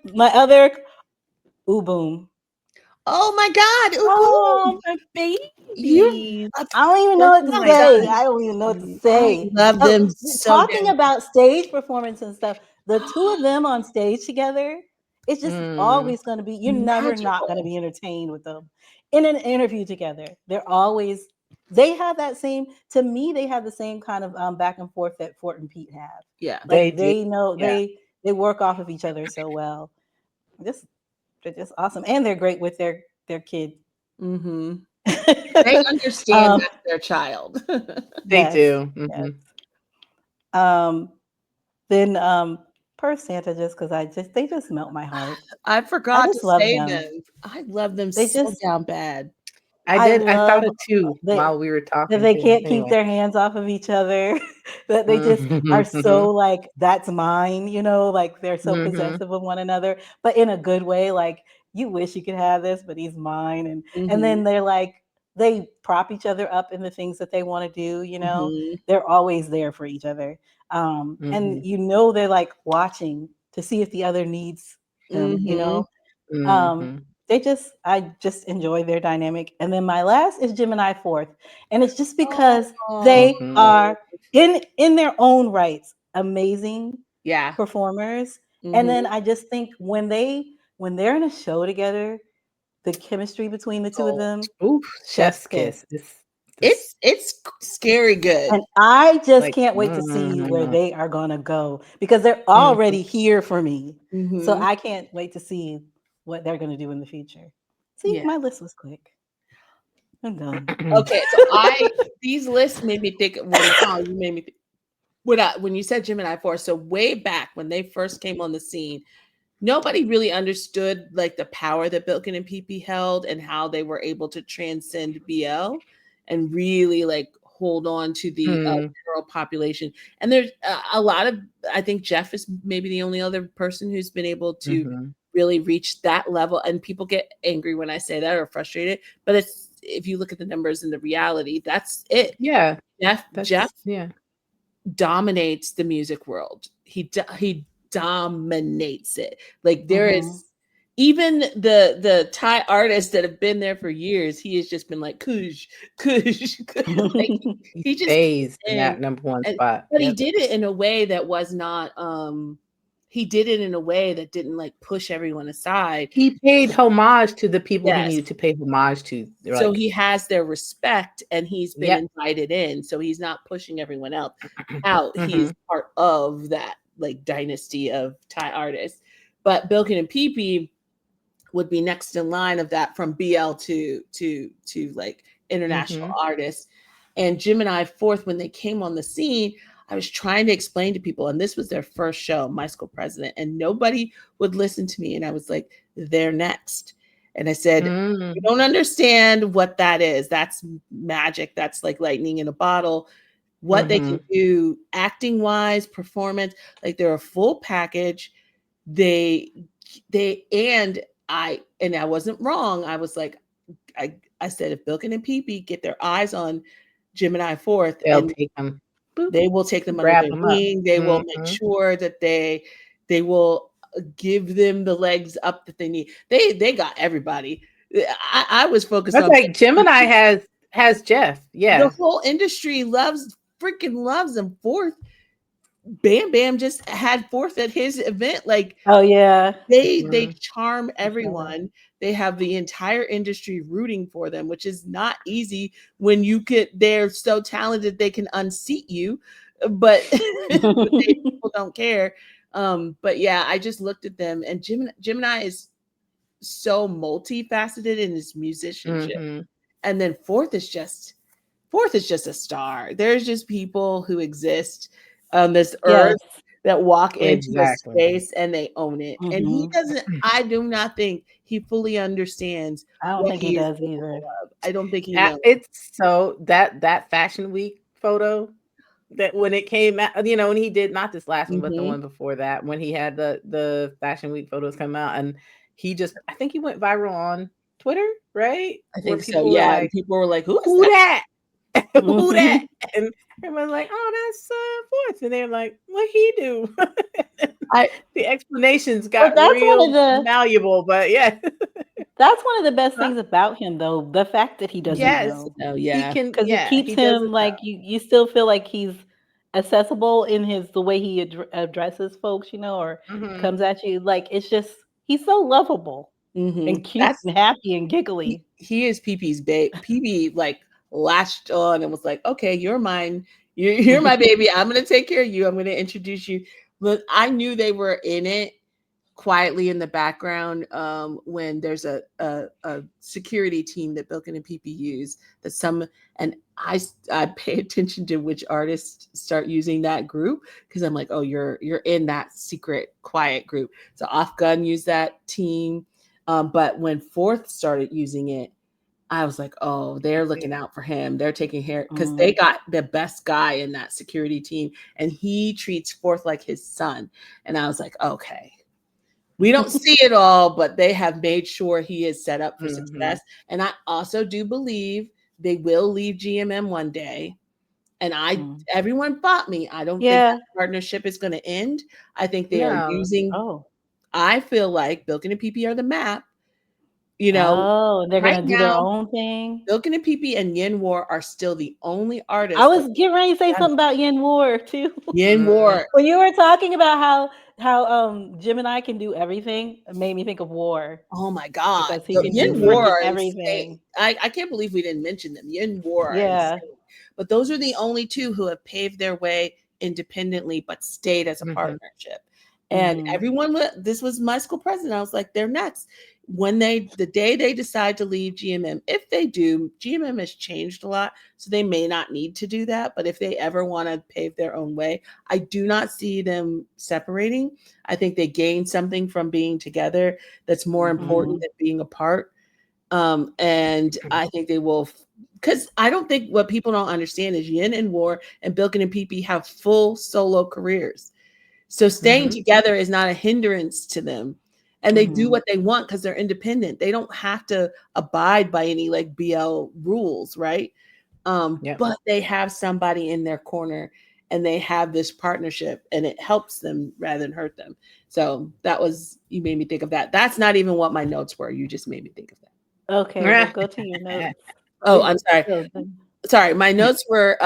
ooh boom. Oh my God, Oh, Ubu! my You're babies. I don't even know that's what to Oh my my say. god. I don't even know what to I say. love Oh, them so talking damn about stage performance and stuff, the two of them on stage together, it's just Mm. always going to be, you're never not going to magical. be entertained with them. In an interview together, they have that same, to me, they have the same kind of back and forth that Fort and Pete have. Yeah. They Like do. they know, Yeah. they work off of each other so well. Just, they're just awesome. And they're great with their kid. Mhm. They understand um, that's their child. They yes, do. yes. Mhm. Then per Santa, just because they just melt my heart. I I forgot to just love say them. them. I love them They so just down bad. I I thought love of 2 they while we were that talking they too. can't keep Anyway. their hands off of each other. That they just are so Mhm. like, that's mine, like they're so Mhm. possessive of one another, but in a good way. Like, you wish you could have this, but he's mine. And Mhm. then they're like, they prop each other up in the things that they want to do. Mhm. They're always there for each other. And Mhm. they're like watching to see if the other needs them. Mhm. Um, Mhm. I just enjoy their dynamic. And then my last is Geminifourth. And it's just because Oh. they Mhm. are in their own rights amazing Yeah. performers. And Mhm. then I just think when they're in a show together, the chemistry between the two of Oh, them, Oof, chef's chef's kiss. kiss. This it's scary good. And I just like can't wait to see where they are gonna go because they're already here for me. So Mhm. I can't wait to see what they're gonna do in the future. See, Yeah. my list was quick. I'm done. Okay, so these lists made me think now you made me think when you said Gemini 4, so way back when they first came on the scene, nobody really understood like the power that Bilkin and PP held and how they were able to transcend BL and really like hold on to the Mm. general population. And there's a lot of, I think Jeff is maybe the only other person who's been able to Mhm. really reach that level. And people get angry when I say that or frustrated, but it's, if you look at the numbers and the reality, that's it. Yeah. Jeff yeah. dominates the music world. He dominates it. Like there is even the Thai artists that have been there for years. He has just been like kush, kush, kush. Like He he just stays in and that number one and spot. but he did it in a way that was not he did it in a way that didn't like push everyone aside. He paid homage to the people he Yes. needed to pay homage to. So he has their respect and he's been Yep. invited in. So he's not pushing everyone else out. He's part of that like dynasty of Thai artists. But Bilkin and Pee would be next in line of that from BL to like international artists. And Geminifourth, when they came on the scene, I was trying to explain to people, and this was their first show, My School President, and nobody would listen to me. And I was like, they're next. And I said, you don't understand what that is. That's magic. That's like lightning in a bottle. What they can do acting wise, performance, like they're a full package. I wasn't wrong. I was like, I said, if Bilkin and Pee get their eyes on Geminifourth, they'll take them. They will take them under their wing. They will make sure that they will give them the legs up that they need. They got everybody. I was focused on like Gemini has Jeff. Yeah. The whole industry loves him. Fourth. Bam Bam just had Fourth at his event. Like, oh yeah, they charm everyone. They have the entire industry rooting for them, which is not easy when they're so talented they can unseat you, but people don't care. But yeah, I just looked at them, and Gemini is so multifaceted in his musicianship, and then Fourth is just a star. There's just people who exist on this earth that walk into a space and they own it. And he doesn't, I do not think he fully understands. I don't think he does either. I don't think he knows. It's so that Fashion Week photo that when it came out, when he did not this last one, but the one before that, when he had the Fashion Week photos come out, and I think he went viral on Twitter, right? I think so. Yeah. Like, people were like, who that? Who that? And everyone's like, oh, that's Fourth. And they're like, what he do? The explanations got real malleable, but yeah. That's one of the best things about him, though. The fact that he doesn't know. Oh, yeah. Because it keeps him like you still feel like he's accessible in the way he addresses folks, or comes at you. Like, it's just, he's so lovable and cute and happy and giggly. He is Pee-Pee's babe. Pee-Pee like latched on and was like, okay, you're mine. You're my baby. I'm going to take care of you. I'm going to introduce you. But I knew they were in it quietly in the background when there's a security team that Bilkin and Pee-Pee use and I pay attention to which artists start using that group because I'm like, oh, you're in that secret quiet group. So Off Gun used that team. But when Fourth started using it, I was like, oh, they're looking out for him. They're taking care because they got the best guy in that security team and he treats Fourth like his son. And I was like, okay, we don't see it all, but they have made sure he is set up for success. And I also do believe they will leave GMM one day. And everyone fought me. I don't think that partnership is going to end. I think they are using, I feel like Bilkin and Pee are the map. They're going to do their own thing. Bilkin and Pee and Yin War are still the only artists. I was getting ready to say something about Yin War too. Yin War. When you were talking about how Gemini can do everything, it made me think of War. Oh my God. Because he can do War everything. I can't believe we didn't mention them. Yin War. Yeah. But those are the only two who have paved their way independently but stayed as a partnership. And everyone, this was My School President. I was like, they're next. The day they decide to leave GMM, if they do, GMM has changed a lot, so they may not need to do that. But if they ever want to pave their own way, I do not see them separating. I think they gain something from being together that's more important than being apart. And I think they will, because I don't think what people don't understand is Yin and War and Bilkin and Pee have full solo careers. So staying together is not a hindrance to them. And they do what they want because they're independent. They don't have to abide by any like BL rules, right? But they have somebody in their corner and they have this partnership and it helps them rather than hurt them. So you made me think of that. That's not even what my notes were. You just made me think of that. Okay, well, go to your notes. Oh, I'm sorry. Sorry, my notes were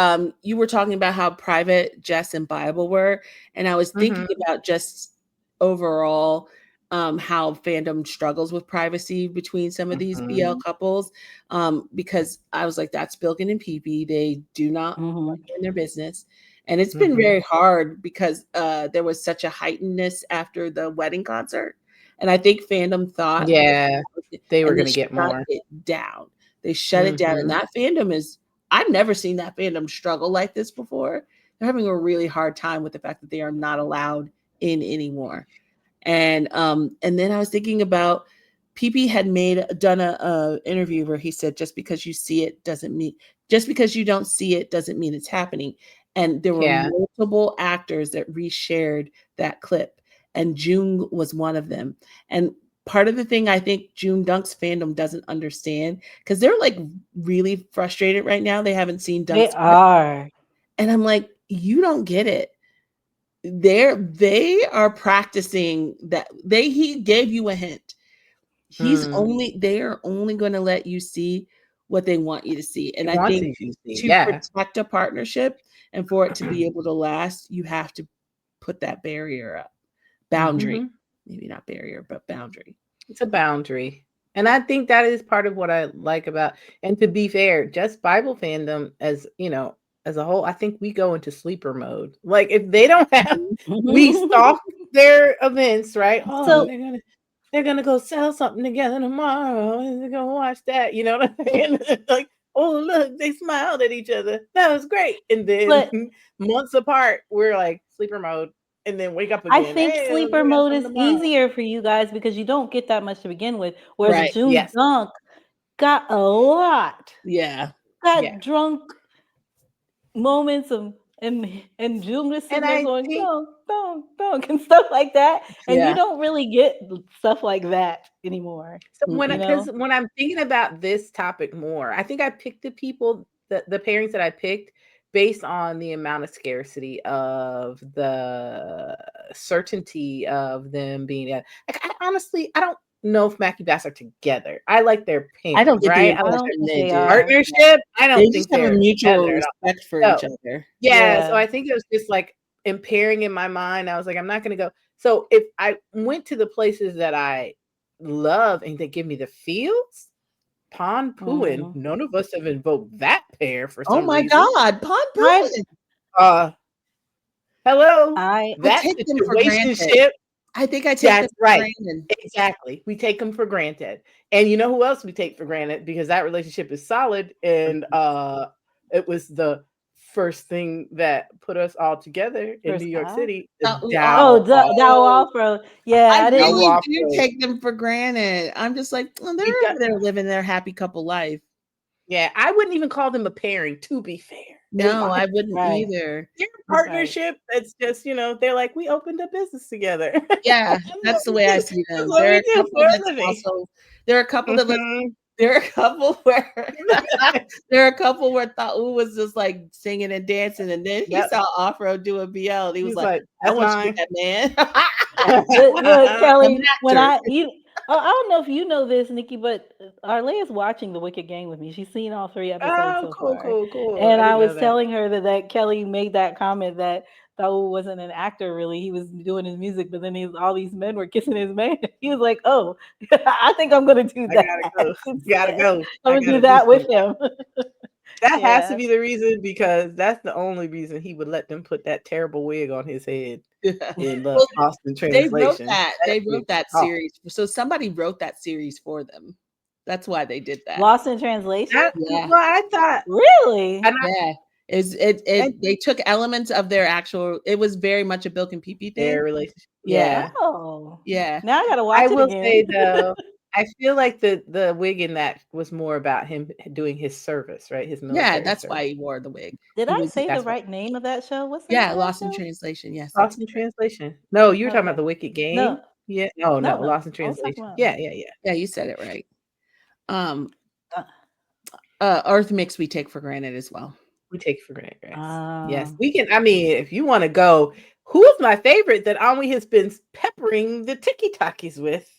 you were talking about how private Jess and Bible were, and I was thinking about just overall how fandom struggles with privacy between some of these BL couples, because I was like, that's Bilkin and PP. They do not want in their business. And it's been very hard because there was such a heightenedness after the wedding concert. And I think fandom thought they were going to get more. It down. They shut it down. And that fandom I've never seen that fandom struggle like this before. They're having a really hard time with the fact that they are not allowed in anymore. And then I was thinking about PP had done a interview where he said, just because you don't see it doesn't mean it's happening. And there were multiple actors that reshared that clip, and Joong was one of them. And part of the thing I think Joongdunk's fandom doesn't understand, because they're like really frustrated right now. They haven't seen Dunk's. They are. And I'm like, you don't get it. They are practicing that. He gave you a hint. They are only going to let you see what they want you to see. And I think to protect a partnership and for it to be able to last, you have to put that barrier up. Boundary. Maybe not barrier, but boundary. It's a boundary. And I think that is part of what I like about, and to be fair, just Bible fandom as a whole, I think we go into sleeper mode. Like if they don't have, we stalk their events, right? Oh, so they're gonna go sell something together tomorrow, and they're gonna watch that. You know what I mean? Like, oh look, they smiled at each other. That was great. And then months apart, we're like sleeper mode. And then wake up again. I think sleeper mode is easier for you guys because you don't get that much to begin with. Whereas Joongdunk got a lot. Yeah. Got drunk moments of and Joong was sitting there going, don't, and stuff like that. And you don't really get stuff like that anymore. So when I'm thinking about this topic more, I think I picked the people, the pairings that I picked based on the amount of scarcity of the certainty of them being like, I don't know if Mackie Bass are together. I like their pairing. I don't think right? I like their partnership. I don't think they have a mutual respect for each other. Yeah, so I think it was just like impairing in my mind. I was like, I'm not going to go. So if I went to the places that I love and they give me the feels, Pon Puin, none of us have invoked that pair for some reason. Oh my God, Pon Puin. Hello. I take them for granted. I think I take them for granted. Exactly. We take them for granted. And you know who else we take for granted? Because that relationship is solid. And it was the first thing that put us all together in New York City. Dow Afro. Yeah, I really do take them for granted. I'm just like, they're living their happy couple life. Yeah, I wouldn't even call them a pairing, to be fair. No, I wouldn't either. Their partnership, it's just, they're like, we opened a business together. Yeah, that's the way I see them. There are a couple where Tau was just like singing and dancing, and then he saw Afro do a BL, and he was like, I want to be that man. Look, Kelly, I don't know if you know this, Nikki, but Arlea's watching The Wicked Game with me. She's seen all 3 episodes so far. Cool. And I was telling her that Kelly made that comment that Tau wasn't an actor, really. He was doing his music, but then all these men were kissing his man. He was like, oh, I think I'm going to do that. Gotta go. I'm going to do that with him. That has to be the reason, because that's the only reason he would let them put that terrible wig on his head in the Austin translation. They wrote that series. So somebody wrote that series for them. That's why they did that. Lost in Translation? Well, I thought. Really? They took elements of their actual, it was very much a Bilk and PP thing. Their relationship. Yeah. Oh. Yeah. Now I got to watch it again. I will say, though, I feel like the wig in that was more about him doing his service, right? His military. Yeah, that's why he wore the wig. Did I say the right name of that show? What's the name? Lost in Translation. Yes. Lost in Translation. No, you were talking about The Wicked Game. No. Yeah. No, Lost in Translation. Yeah. Yeah, you said it right. Earthmix we take for granted as well. We take it for granted, guys. Yes, we can. I mean, if you want to go, who's my favorite that Ami has been peppering the tiki-takis with?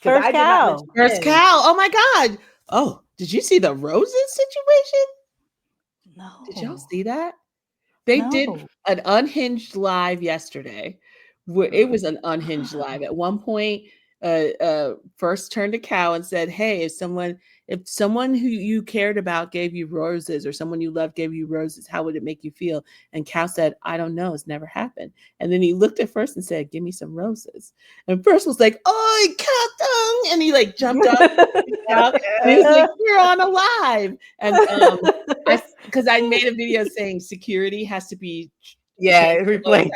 Because First I did not cow. mention First him. cow. Oh my God. Oh, did you see the roses situation? No. Did y'all see that? They did No. an unhinged live yesterday. It was an unhinged live. At one point, first turned to Cow and said, "Hey, if someone who you cared about gave you roses, or someone you loved gave you roses, how would it make you feel?" And Cow said, "I don't know. It's never happened." And then he looked at First and said, "Give me some roses." And First was like, "Oh, Cow," and he like jumped up. And he was like, "You're on a live." And because I made a video saying security has to be replay.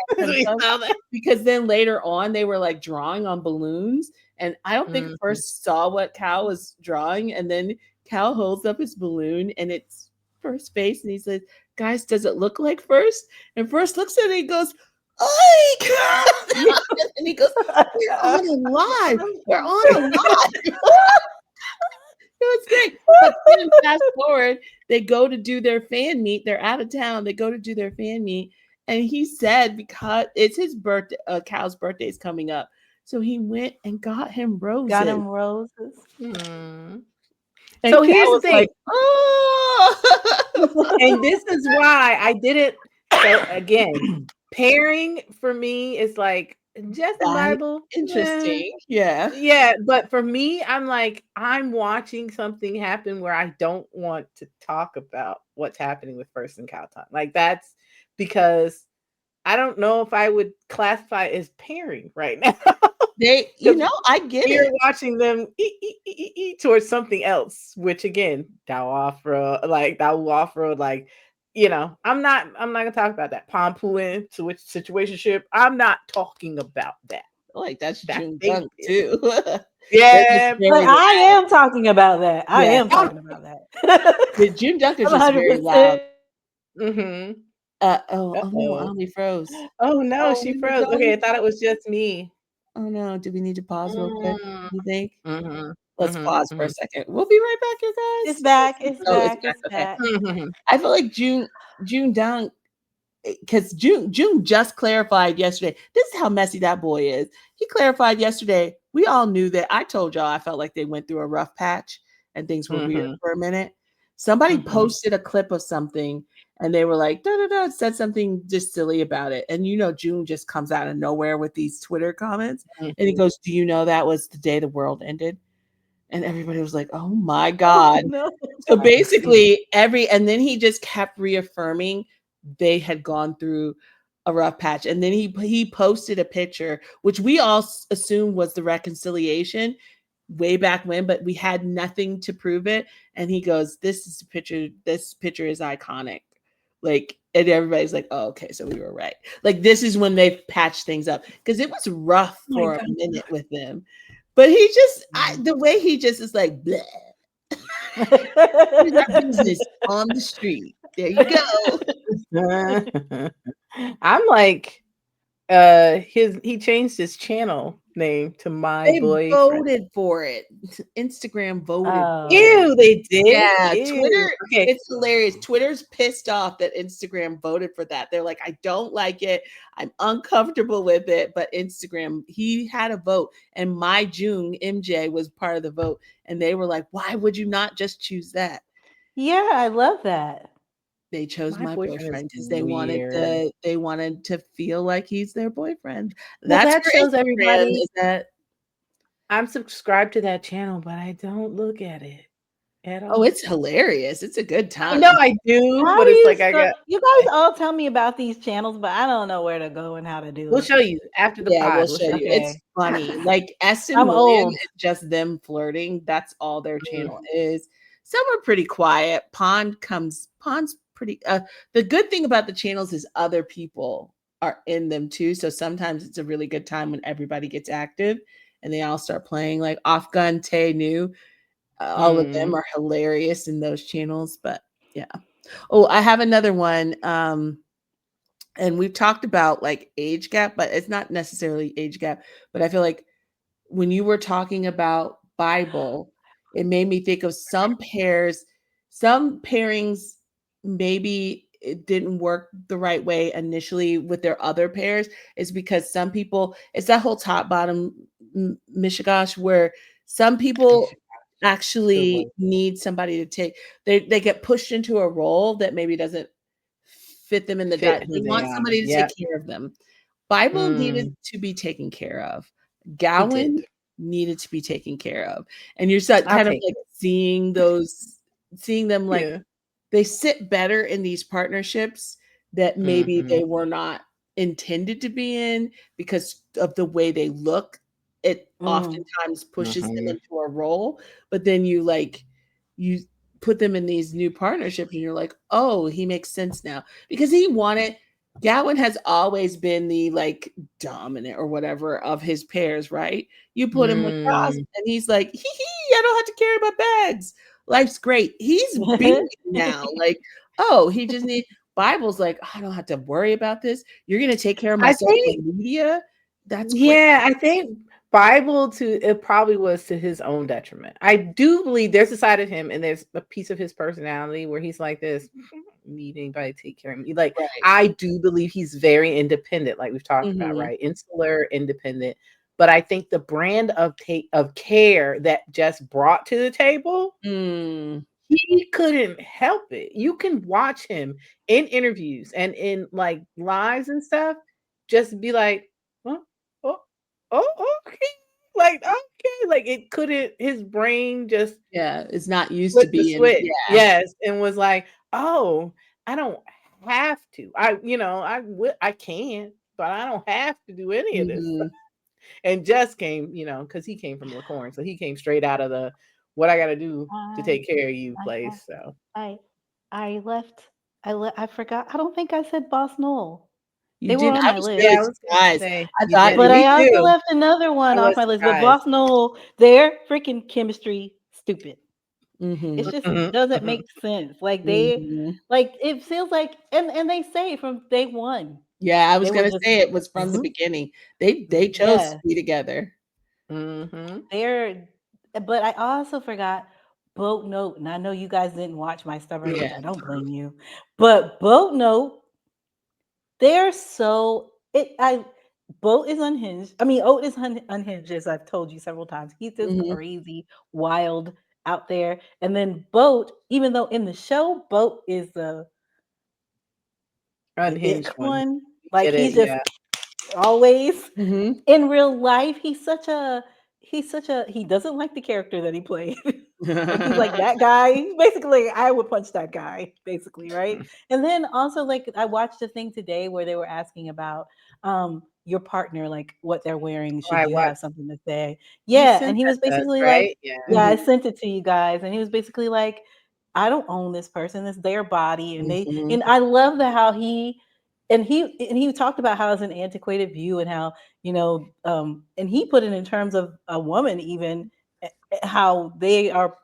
because then later on they were like drawing on balloons, and I don't think First saw what Cal was drawing, and then Cal holds up his balloon and it's First face, and he says, "Guys, does it look like First?" And First looks at it and he goes, "Oh, Cal!" And he goes, "We're on a live. We're on a live." It was great. But then fast forward, they go to do their fan meet. They're out of town. They go to do their fan meet. And he said, because it's his birthday, Cal's birthday is coming up. So he went and got him roses. Got him roses. And so here's the thing. Like, oh! And this is why I didn't. So again, pairing for me is like jesbible. Interesting. Yeah. Yeah. But for me, I'm like, I'm watching something happen where I don't want to talk about what's happening with First and Cow Time. Like that's because I don't know if I would classify as pairing right now. I get it. You're watching them towards something else, which again, that will offer, like, I'm not gonna talk about that. Pompuin to which situationship. I'm not talking about that. Like that's joongdunk too. Yeah, but I am talking about that. I am talking about that. The joongdunk is just very loud. Mm-hmm. Oh no, Ami froze. Oh no, she froze. Okay, I thought it was just me. Oh no, do we need to pause real quick? You think? Mm-hmm. Let's pause for a second. We'll be right back, you guys. It's back. It's back. It's back. I feel like joongdunk, because June just clarified yesterday. This is how messy that boy is. He clarified yesterday. We all knew that. I told y'all I felt like they went through a rough patch and things were weird for a minute. Somebody posted a clip of something and they were like, said something just silly about it. And June just comes out of nowhere with these Twitter comments. And he goes, "Do you know that was the day the world ended?" And everybody was like, "Oh my God." No. So basically and then he just kept reaffirming they had gone through a rough patch. And then he posted a picture, which we all assumed was the reconciliation way back when, but we had nothing to prove it. And he goes, this picture is iconic. Like, and everybody's like, "Oh, okay, so we were right." Like, this is when they patched things up, because it was rough for a minute with them. But he just, the way he just is like, bleh. Here's our business on the street. There you go. I'm like, he changed his channel name to My They Boyfriend. voted for it. Instagram voted. Ew, they did. Yeah, Ew. Twitter. Okay. It's hilarious. Twitter's pissed off that Instagram voted for that. They're like, "I don't like it. I'm uncomfortable with it." But Instagram, he had a vote, and my June MJ was part of the vote, and they were like, "Why would you not just choose that?" Yeah, I love that. They chose my boyfriend because they wanted to feel like he's their boyfriend. That shows everybody is that I'm subscribed to that channel, but I don't look at it at all. Oh, it's hilarious. It's a good time. No, I do, but it's like you guys all tell me about these channels, but I don't know where to go and how to do it. We'll show you after the pod. We'll show you. It's funny. Like S and I'm William, old. it's just them flirting. That's all their channel is. Some are pretty quiet. Pond's pretty the good thing about the channels is other people are in them too. So sometimes it's a really good time when everybody gets active and they all start playing. Like Afghan Zeenunew. All of them are hilarious in those channels. But yeah. Oh, I have another one. And we've talked about like age gap, but it's not necessarily age gap. But I feel like when you were talking about Bible, it made me think of some pairs some pairings maybe it didn't work the right way initially with their other pairs is because some people, it's that whole top bottom mishigosh where some people actually need somebody to take, they get pushed into a role that maybe doesn't fit them in the Fit gut. who They they want are. somebody to Yep. take care of them. Bible needed Mm, to be taken care of. he Gowan did. needed to be taken care of. And you're I'll kind of take like it. seeing them like Yeah. they sit better in these partnerships that maybe Mhm. they were not intended to be in because of the way they look. It Mm. oftentimes pushes them Mhm. into a role, but then you put them in these new partnerships and you're like, oh, he makes sense now because Gowan has always been the like dominant or whatever of his pairs, right? You put him across Mm. and he's like, hee hee, I don't have to carry my bags. Life's great. He's big now. Like, oh, he just need Bible's like, I don't have to worry about this. You're gonna take care of my I social think, media. That's great. yeah, I think Bible it probably was to his own detriment. I do believe there's a side of him and there's a piece of his personality where he's like this, need anybody to take care of me. Like Right. I do believe he's very independent, like we've talked about, Mhm. right? Insular, independent. But I think the brand of care that Jess brought to the table, Mm. he couldn't help it. You can watch him in interviews and in like lives and stuff, just be like, oh, oh, okay. Like, okay. Like it couldn't, his brain just Yeah, it's not used to flipped the being switch. yeah. Yes. And was like, oh, I don't have to. I can, but I don't have to do any of this. Mhm. And just came, because he came from LaCorn. So he came straight out of the what I gotta do to I take care of you I place. So I I left. I forgot. I don't think I said Boss Noel. You They were did on I my was list. yeah, really I was gonna surprised. say I you thought did. But Me I also too. left another one I off was my list. But surprised. Boss Noel, their freaking chemistry, stupid. It's Mhm. just Mhm, doesn't mhm. make sense. Like Mhm. it feels like, and they say it from day one. Yeah, I was They were gonna just say it was from the mhm, beginning. They chose to yeah. be together. Mhm. They're but I also forgot Boat Note, and I know you guys didn't watch my stubborn Yeah. ass. I don't blame you. But Boat Note, they're so it I Boat is unhinged. I mean, Oat is unhinged, as I've told you several times. He's just Mhm. crazy, wild out there. And then Boat, even though in the show, Boat is the ick Unhinged one. one, You like get it, he's just yeah. always Mhm. in real life, he doesn't like the character that he played. Like he's like that guy. Basically, I would punch that guy, basically, right? And then also like I watched a thing today where they were asking about your partner, like what they're wearing, Oh, should I you have watched something to say? you Yeah, and sent he that was to us, basically like, right? Yeah. yeah, I Mhm. sent it to you guys, and he was basically like, I don't own this person, it's their body. Mhm. And I love that how he talked about how it's an antiquated view and how and he put it in terms of a woman even how they are,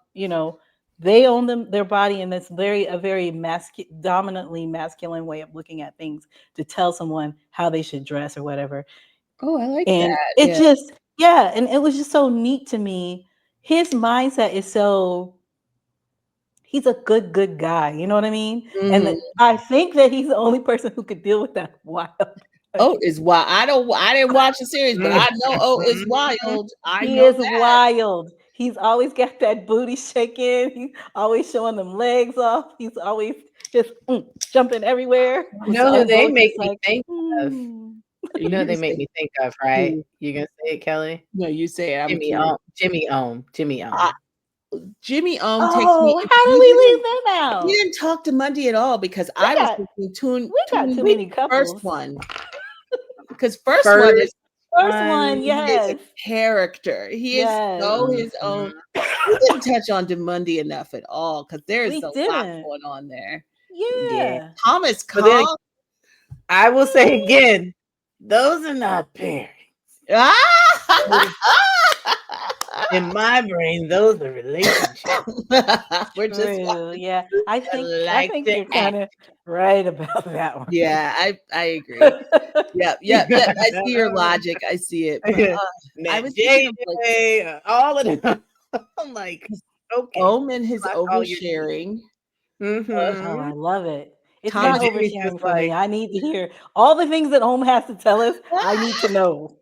they own their body, and that's a very dominantly masculine way of looking at things to tell someone how they should dress or whatever. Oh, I like And that. it Yeah. just, yeah, and it was just so neat to me. His mindset is so, he's a good guy, you know what I mean? And Mhm. I think that he's the only person who could deal with that wild. Oat is wild. I didn't watch the series, but I know Oat is Mhm. wild. I He know is that. wild. He's always got that booty shaking. He's always showing them legs off. He's always just jumping everywhere. You Was know who all And they both make just me like, think of? mm. You know you're who gonna they make say me think of, right? who? You gonna say it, Kelly? No, you say it. I'm Jimmy curious. Ohm. Jimmy Ohm. Jimmy I, Ohm. Jimmy takes me. Oh, how did we leave them We out? didn't talk to Mundy at all because We I was got thinking we got too tune many first couples. one because first one is First First one. one, is a yes. character. He is Yes. so his own. Mhm. We didn't touch on Demundi enough at all because there's We a lot didn't. going on there. Yeah. Yeah. Thomas But then Kong. I will say again, those are not pairings. Ah! In my brain, those are relationships. We're just True. Yeah. I I like think to you're act. kind of right about that one. yeah, I agree. Yep, yep, yep. I see your logic. I see it. But I Matt was thinking of like JJ, all of them. I'm like, okay, Ohm and his clock all your T's. oversharing. Oh, I love it. It's Tom not is Jimmy's just oversharing for me. like, I need to hear all the things that Home has to tell us. I need to know.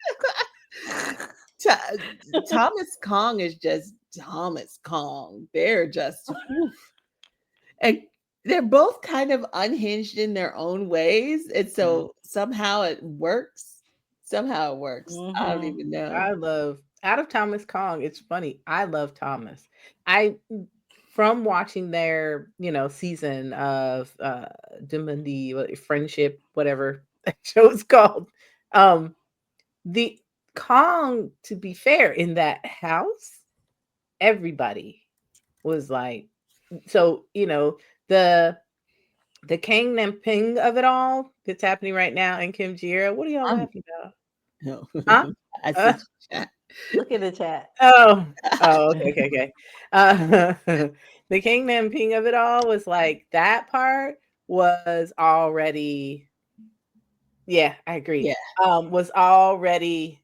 Thomas Kong is just Thomas Kong. They're just, and they're both kind of unhinged in their own ways, and so somehow it works. Somehow it works. I don't even know. out of Thomas Kong, it's funny. I love Thomas. From watching their, season of Diamond Friendship, whatever that show is called. The Kong, to be fair, in that house, everybody was like, so the Kang Nam Ping of it all that's happening right now in Kim Jira. What are y'all laughing about? No, Huh? I said chat. Look at the chat. Okay. The King Nam Ping of it all was like, that part was already, yeah, I agree. Yeah. Was already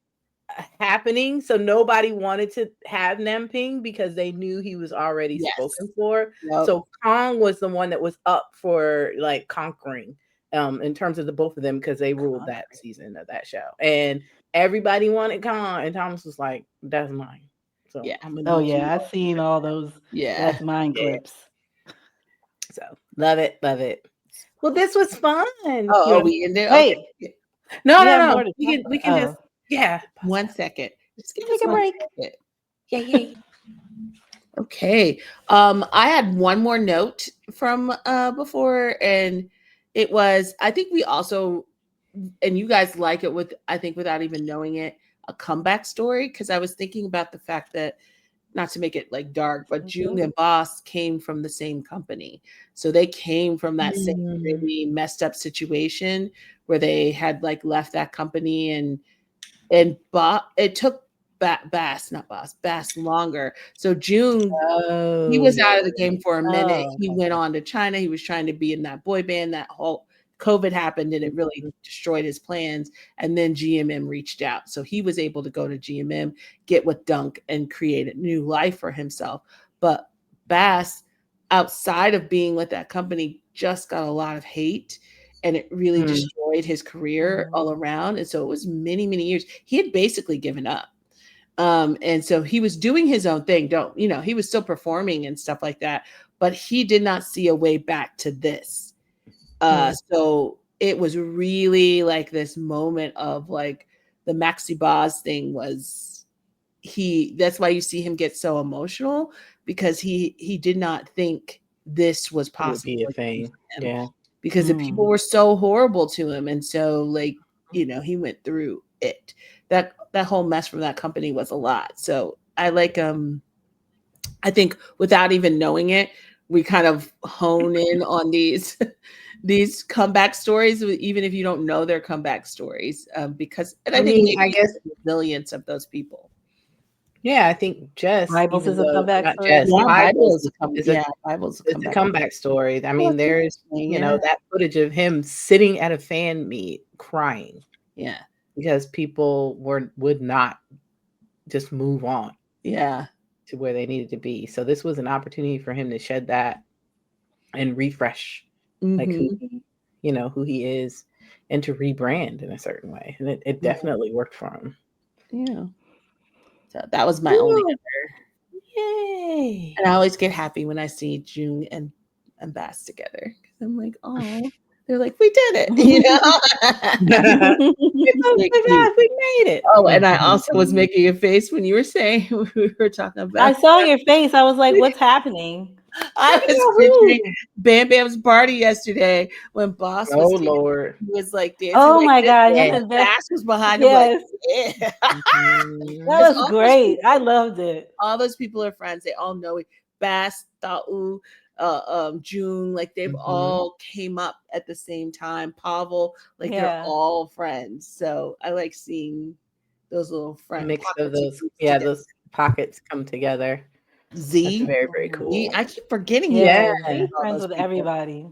happening. So nobody wanted to have Namping because they knew he was already spoken for. Yep. So Kong was the one that was up for like conquering in terms of the both of them, because they ruled that season of that show. And everybody wanted Kong, and Thomas was like, that's mine. So yeah. I've seen all those that's mine clips. So love it. Well, this was fun. Oh, we in there? Wait. Okay. No. We can just 1 second. Just give Take us a break. Second. Yeah. Okay. I had one more note from before, and it was, I think we also, and you guys like it with, I think without even knowing it, a comeback story, because I was thinking about the fact that, not to make it like dark, but Joong and Boss came from the same company. So they came from that same really messed up situation where they had like left that company, and it took Bass longer. So Joong, he was out of the game for a minute. He went on to China. He was trying to be in that boy band. That whole COVID happened, and it really destroyed his plans. And then GMM reached out. So he was able to go to GMM, get with Dunk, and create a new life for himself. But Bass, outside of being with that company, just got a lot of hate, and it really destroyed his career all around. And so it was many, many years. He had basically given up. And so he was doing his own thing. He was still performing and stuff like that, but he did not see a way back to this. So it was really like this moment of like the Maxi Boz thing was that's why you see him get so emotional, because he did not think this was possible. Be a thing. Yeah. Because the people were so horrible to him. And so like, he went through it. That whole mess from that company was a lot. So I like, I think without even knowing it, we kind of hone in on these comeback stories, even if you don't know their comeback stories, because, and I think I guess the resilience of those people. Yeah, I think Bibles is a comeback story. Bibles is a comeback story. I mean, there's that footage of him sitting at a fan meet crying. Yeah, because people would not just move on. Yeah, to where they needed to be. So this was an opportunity for him to shed that and refresh, like who he is, and to rebrand in a certain way. And it definitely worked for him. Yeah. So that was my only other. Yay! And I always get happy when I see Joong and Bass together, because I'm like, oh, they're like, we did it, we made it. Oh, and I also was making a face when you were saying we were talking about. I saw your face. I was like, what's happening? I was picturing Bam Bam's party yesterday when Boss was Lord, was like dancing. Oh my God! And Bass was behind him. Yes, like, yeah. that was great. I loved it. All those people are friends. They all know it. Bass, Tau, Joong, like they've all came up at the same time. Pavel, like they're all friends. So I like seeing those little friends. Mix of those, those pockets come together. Z, that's very, very cool. I keep forgetting. Yeah, friends with everybody.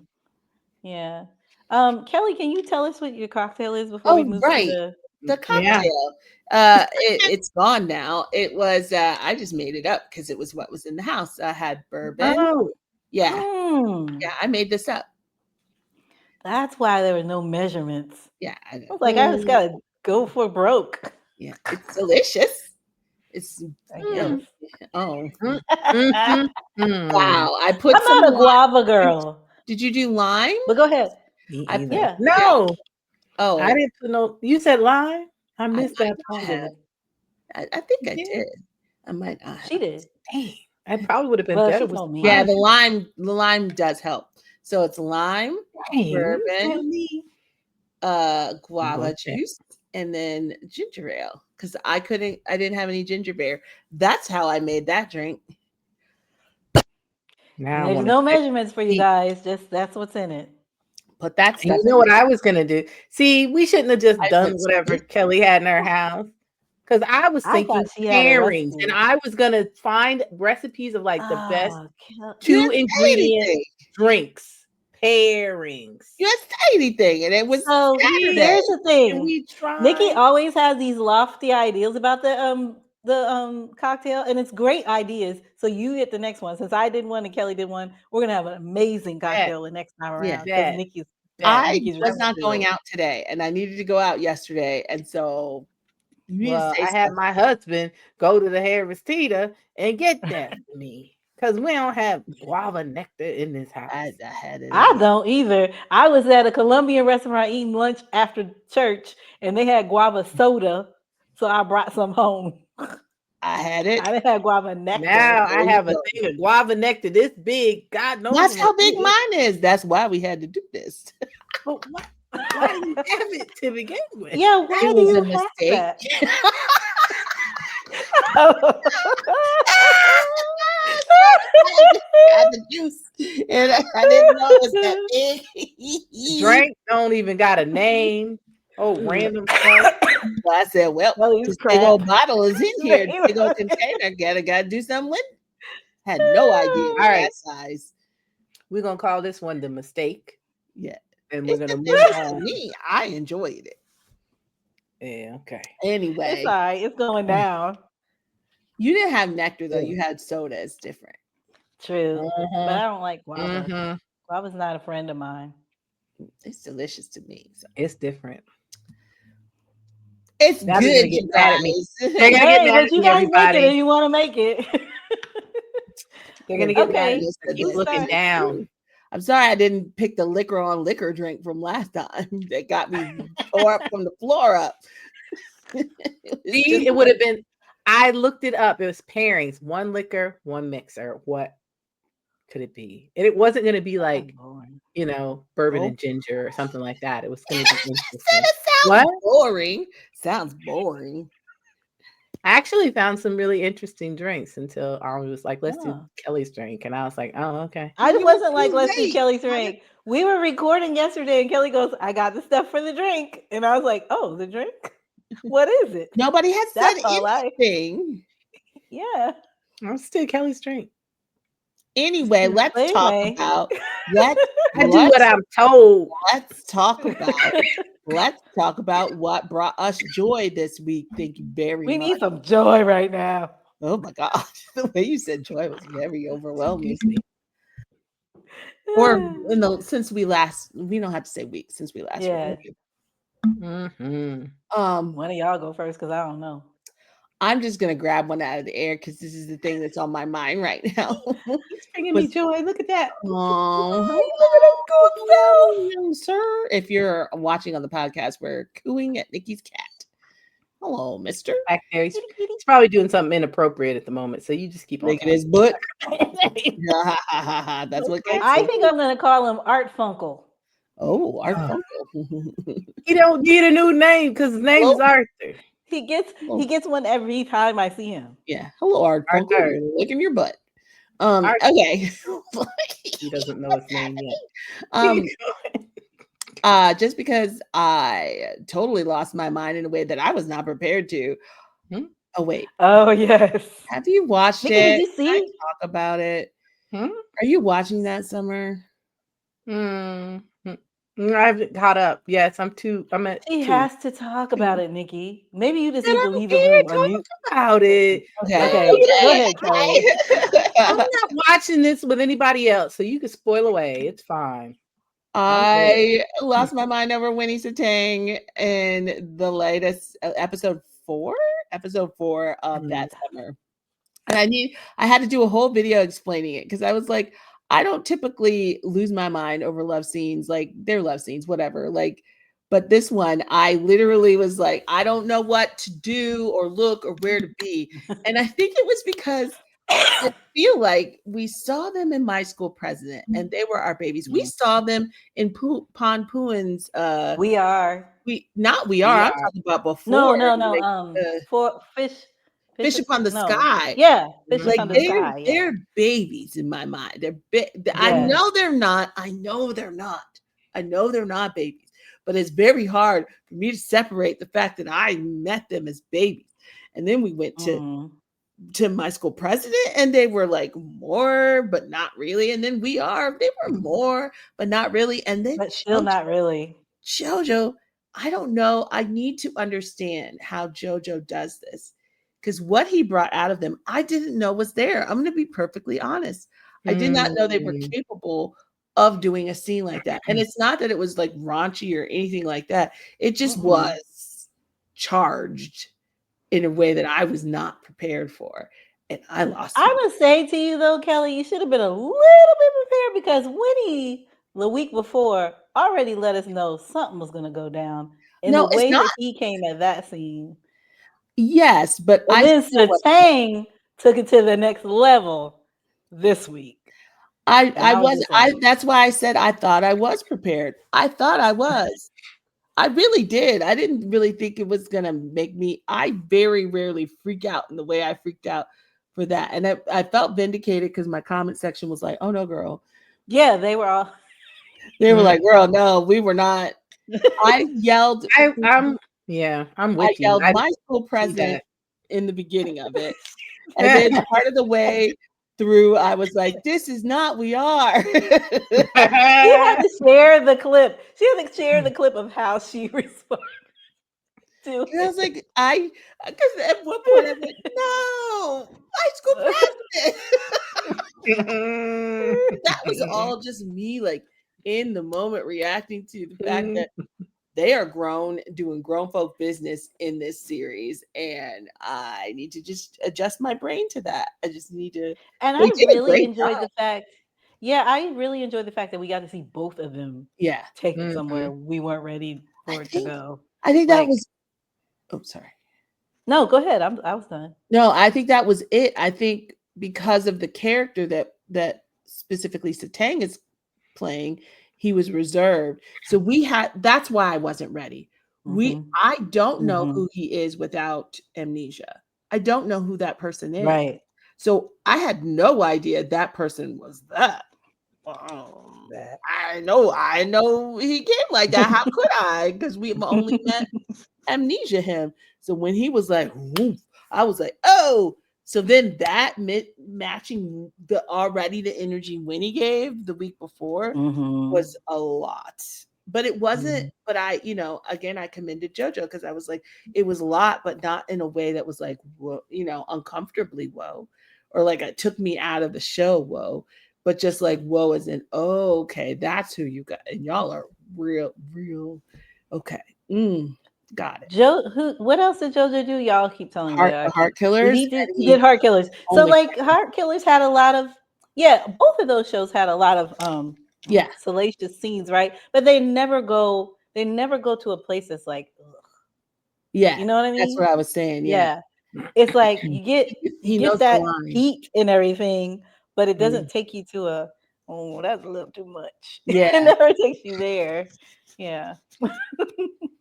Yeah. Kelly, can you tell us what your cocktail is before we move to the cocktail? It's gone now. It was I just made it up because it was what was in the house. I had bourbon. Yeah. Mm. Yeah, I made this up. That's why there were no measurements. Yeah. I was like, I just gotta go for broke. Yeah, it's delicious. It's I guess. oh Mhm. wow! I put I'm some not a lime. guava girl. Did you do lime? But go ahead. Me I either. Yeah. No, Oh, I didn't put no. You said lime. I I missed might that part. She have. did. I think You I did? did. I might not She have. did. Dang, I probably would have been Well, better she with told me. Yeah, lime. the lime does help. So it's lime, Dang, you tell bourbon, me. guava Okay. juice, and then ginger ale. Because I didn't have any ginger beer. That's how I made that drink. Now I There's want no to measurements for you see. guys. Just that's what's in it. Put that And stuff you in know what there. I was gonna do? See, we shouldn't have just I done put whatever sweet. Kelly had in her house. Because I was I thinking thought she had a pairings, recipe. and I was gonna find recipes of like the best Oh, You 2 didn't say ingredient anything. drinks pairings. You didn't say anything, and it was so Saturday. here's the And thing. we Nikki tried. always has these lofty ideas about the cocktail, and it's great ideas. So you hit the next one. Since I did one and Kelly did one, we're gonna have an amazing Bet, cocktail the next time Yeah. around because bet, Nikki's bet. I Nikki's was not going responsibility. out today, and I needed to go out yesterday, and so you need to Well, say I had stuff. my husband go to the Harris Teeter and get that for me. Because we don't have guava nectar in this house. I had it. I don't either. I was at a Colombian restaurant eating lunch after church, and they had guava soda, so I brought some home. I had it. I didn't have guava nectar. Now I There you have a go. thing of guava nectar this big. God knows That's what how big it is. mine is. That's why we had to do this. But why do you have it to begin with? Yeah, why It do was you a have mistake. that? Got the juice, and I didn't know it was that big. Drink don't even got a name. Oh, random stuff. So I said, "Well, Kelly's this big old crap. bottle is in here, big old container. Gotta do something with it." Had no idea. All right. That size. We're gonna call this one the mistake. Yeah, And we're it's gonna move delicious to on. me. I enjoyed it. Yeah, okay. Anyway, It's all right. It's going down. you didn't have nectar though. Yeah. You had soda. It's different. True. But I Mhm, don't like guava. mhm. Guava's not a friend of mine. It's delicious to me. So. It's different. It's Now they're good, gonna get you mad at me. guys. They're gonna get Hey, mad but at you me, guys make it everybody. if you want to make it. They're gonna get mad at Okay. me. I keep Who's looking starting? down. I'm sorry I didn't pick the liquor on liquor drink from last time. That got me tore up from the floor up. See, it would have been. I looked it up. It was pairings: 1 liquor, 1 mixer. What could it be? And it wasn't going to be like, bourbon and ginger or something like that. It was going to be interesting. It sounds What? boring. Sounds boring. I actually found some really interesting drinks until Army was like, "Let's do Kelly's drink," and I was like, "Oh, okay." I You wasn't were like, too let's do late. Kelly's drink. We were recording yesterday, and Kelly goes, "I got the stuff for the drink," and I was like, "Oh, the drink? What is it?" Nobody has said That's all anything. Yeah. Let's do Kelly's drink. Anyway, let's talk Anyway. about I do what I'm told. Let's talk about what brought us joy this week. Thank you very We much. need some joy right now. Oh my gosh, the way you said joy was very overwhelming. Or since we don't have to say week since we last recorded. Mm-hmm. One of y'all go first because I don't know. I'm just gonna grab one out of the air because this is the thing that's on my mind right now. He's bringing me joy. Look at that. Oh, sir. If you're watching on the podcast, we're cooing at Nikki's cat. Hello, mister. Back there. He's probably doing something inappropriate at the moment, so you just keep on making his butt. That's what I think I'm gonna call him Art Funkle. Oh, Art Funkle. He don't need a new name because his name is Arthur. He gets one every time I see him. Yeah. Hello, Art Funkle. Licking your butt. Okay. He doesn't know his name yet. Just because I totally lost my mind in a way that I was not prepared to. Oh wait. Oh yes. Have you watched it? Did you see? Can I talk about it? Are you watching that, Summer? I haven't caught up. Yes, I'm at. He has to talk about it, Nikki. Maybe you just need to leave the room. Talk about it. Okay. Go ahead, Kelly. I'm not watching this with anybody else, so you can spoil away. It's fine. I lost my mind over Winnie Satang in the latest episode 4 of that summer. And I had to do a whole video explaining it because I was like, I don't typically lose my mind over love scenes. Like, they're love scenes, whatever. Like, but this one, I literally was like, I don't know what to do or look or where to be. And I think it was because I feel like we saw them in My School President and they were our babies. We saw them in Pon Puin's We Are. I'm talking about before. For Fish Upon the Sky. Yeah, Fish Like Upon the Sky. Yeah. They're babies in my mind. I know they're not. I know they're not babies. But it's very hard for me to separate the fact that I met them as babies. And then we went to My School President and they were like more, but not really. And then they were more, but not really. And then but still not really. JoJo, I don't know. I need to understand how JoJo does this. Because what he brought out of them, I didn't know was there. I'm going to be perfectly honest. I did not know they were capable of doing a scene like that. And it's not that it was like raunchy or anything like that. It just was charged in a way that I was not prepared for. And I lost it. I'm going to say to you, though, Kelly, you should have been a little bit prepared because Winnie, the week before, already let us know something was going to go down. And the way that he came at that scene. Yes, but then Satang took it to the next level this week. That's why I said I thought I was prepared. I thought I was. I really did. I didn't really think it was gonna make me. I very rarely freak out in the way I freaked out for that, and I felt vindicated because my comment section was like, "Oh no, girl." Yeah, they were all. They were like, "Girl, no, we were not." I yelled. I'm with you. I yelled My School President in the beginning of it. And then part of the way through, I was like, this is not We Are. She had to share the clip. She had to share the clip of how she responded to it. And I was like, because at one point I went, no, My School President. That was all just me, like, in the moment reacting to the fact that they are grown, doing grown folk business in this series, and I need to just adjust my brain to that. I just need to. And I really enjoyed the fact. Yeah, I really enjoyed the fact that we got to see both of them. Yeah, take it somewhere we weren't ready for it to go. I think that was. Oh, sorry. No, go ahead. I was done. No, I think that was it. I think because of the character that specifically Satang is playing, he was reserved. So that's why I wasn't ready. I don't know who he is without amnesia. I don't know who that person is. Right. So I had no idea that person was that. I know he came like that. How could I? Because we only met amnesia him. So when he was like, woof, I was like, oh. So then that matching the energy Winnie gave the week before was a lot. But it wasn't, but I, again, I commended JoJo because I was like, it was a lot, but not in a way that was like, whoa, uncomfortably whoa, or like it took me out of the show, whoa, but just like, whoa, as in, oh, okay, that's who you got. And y'all are real, okay. Got it. What else did JoJo do? Y'all keep telling me. Heart Killers. He did Heart Killers. So like Heart Killers had a lot of both of those shows had a lot of salacious scenes, right? But they never go to a place that's like yeah. You know what I mean? That's what I was saying. Yeah. It's like you get that heat and everything, but it doesn't take you to that's a little too much. Yeah. It never takes you there. Yeah.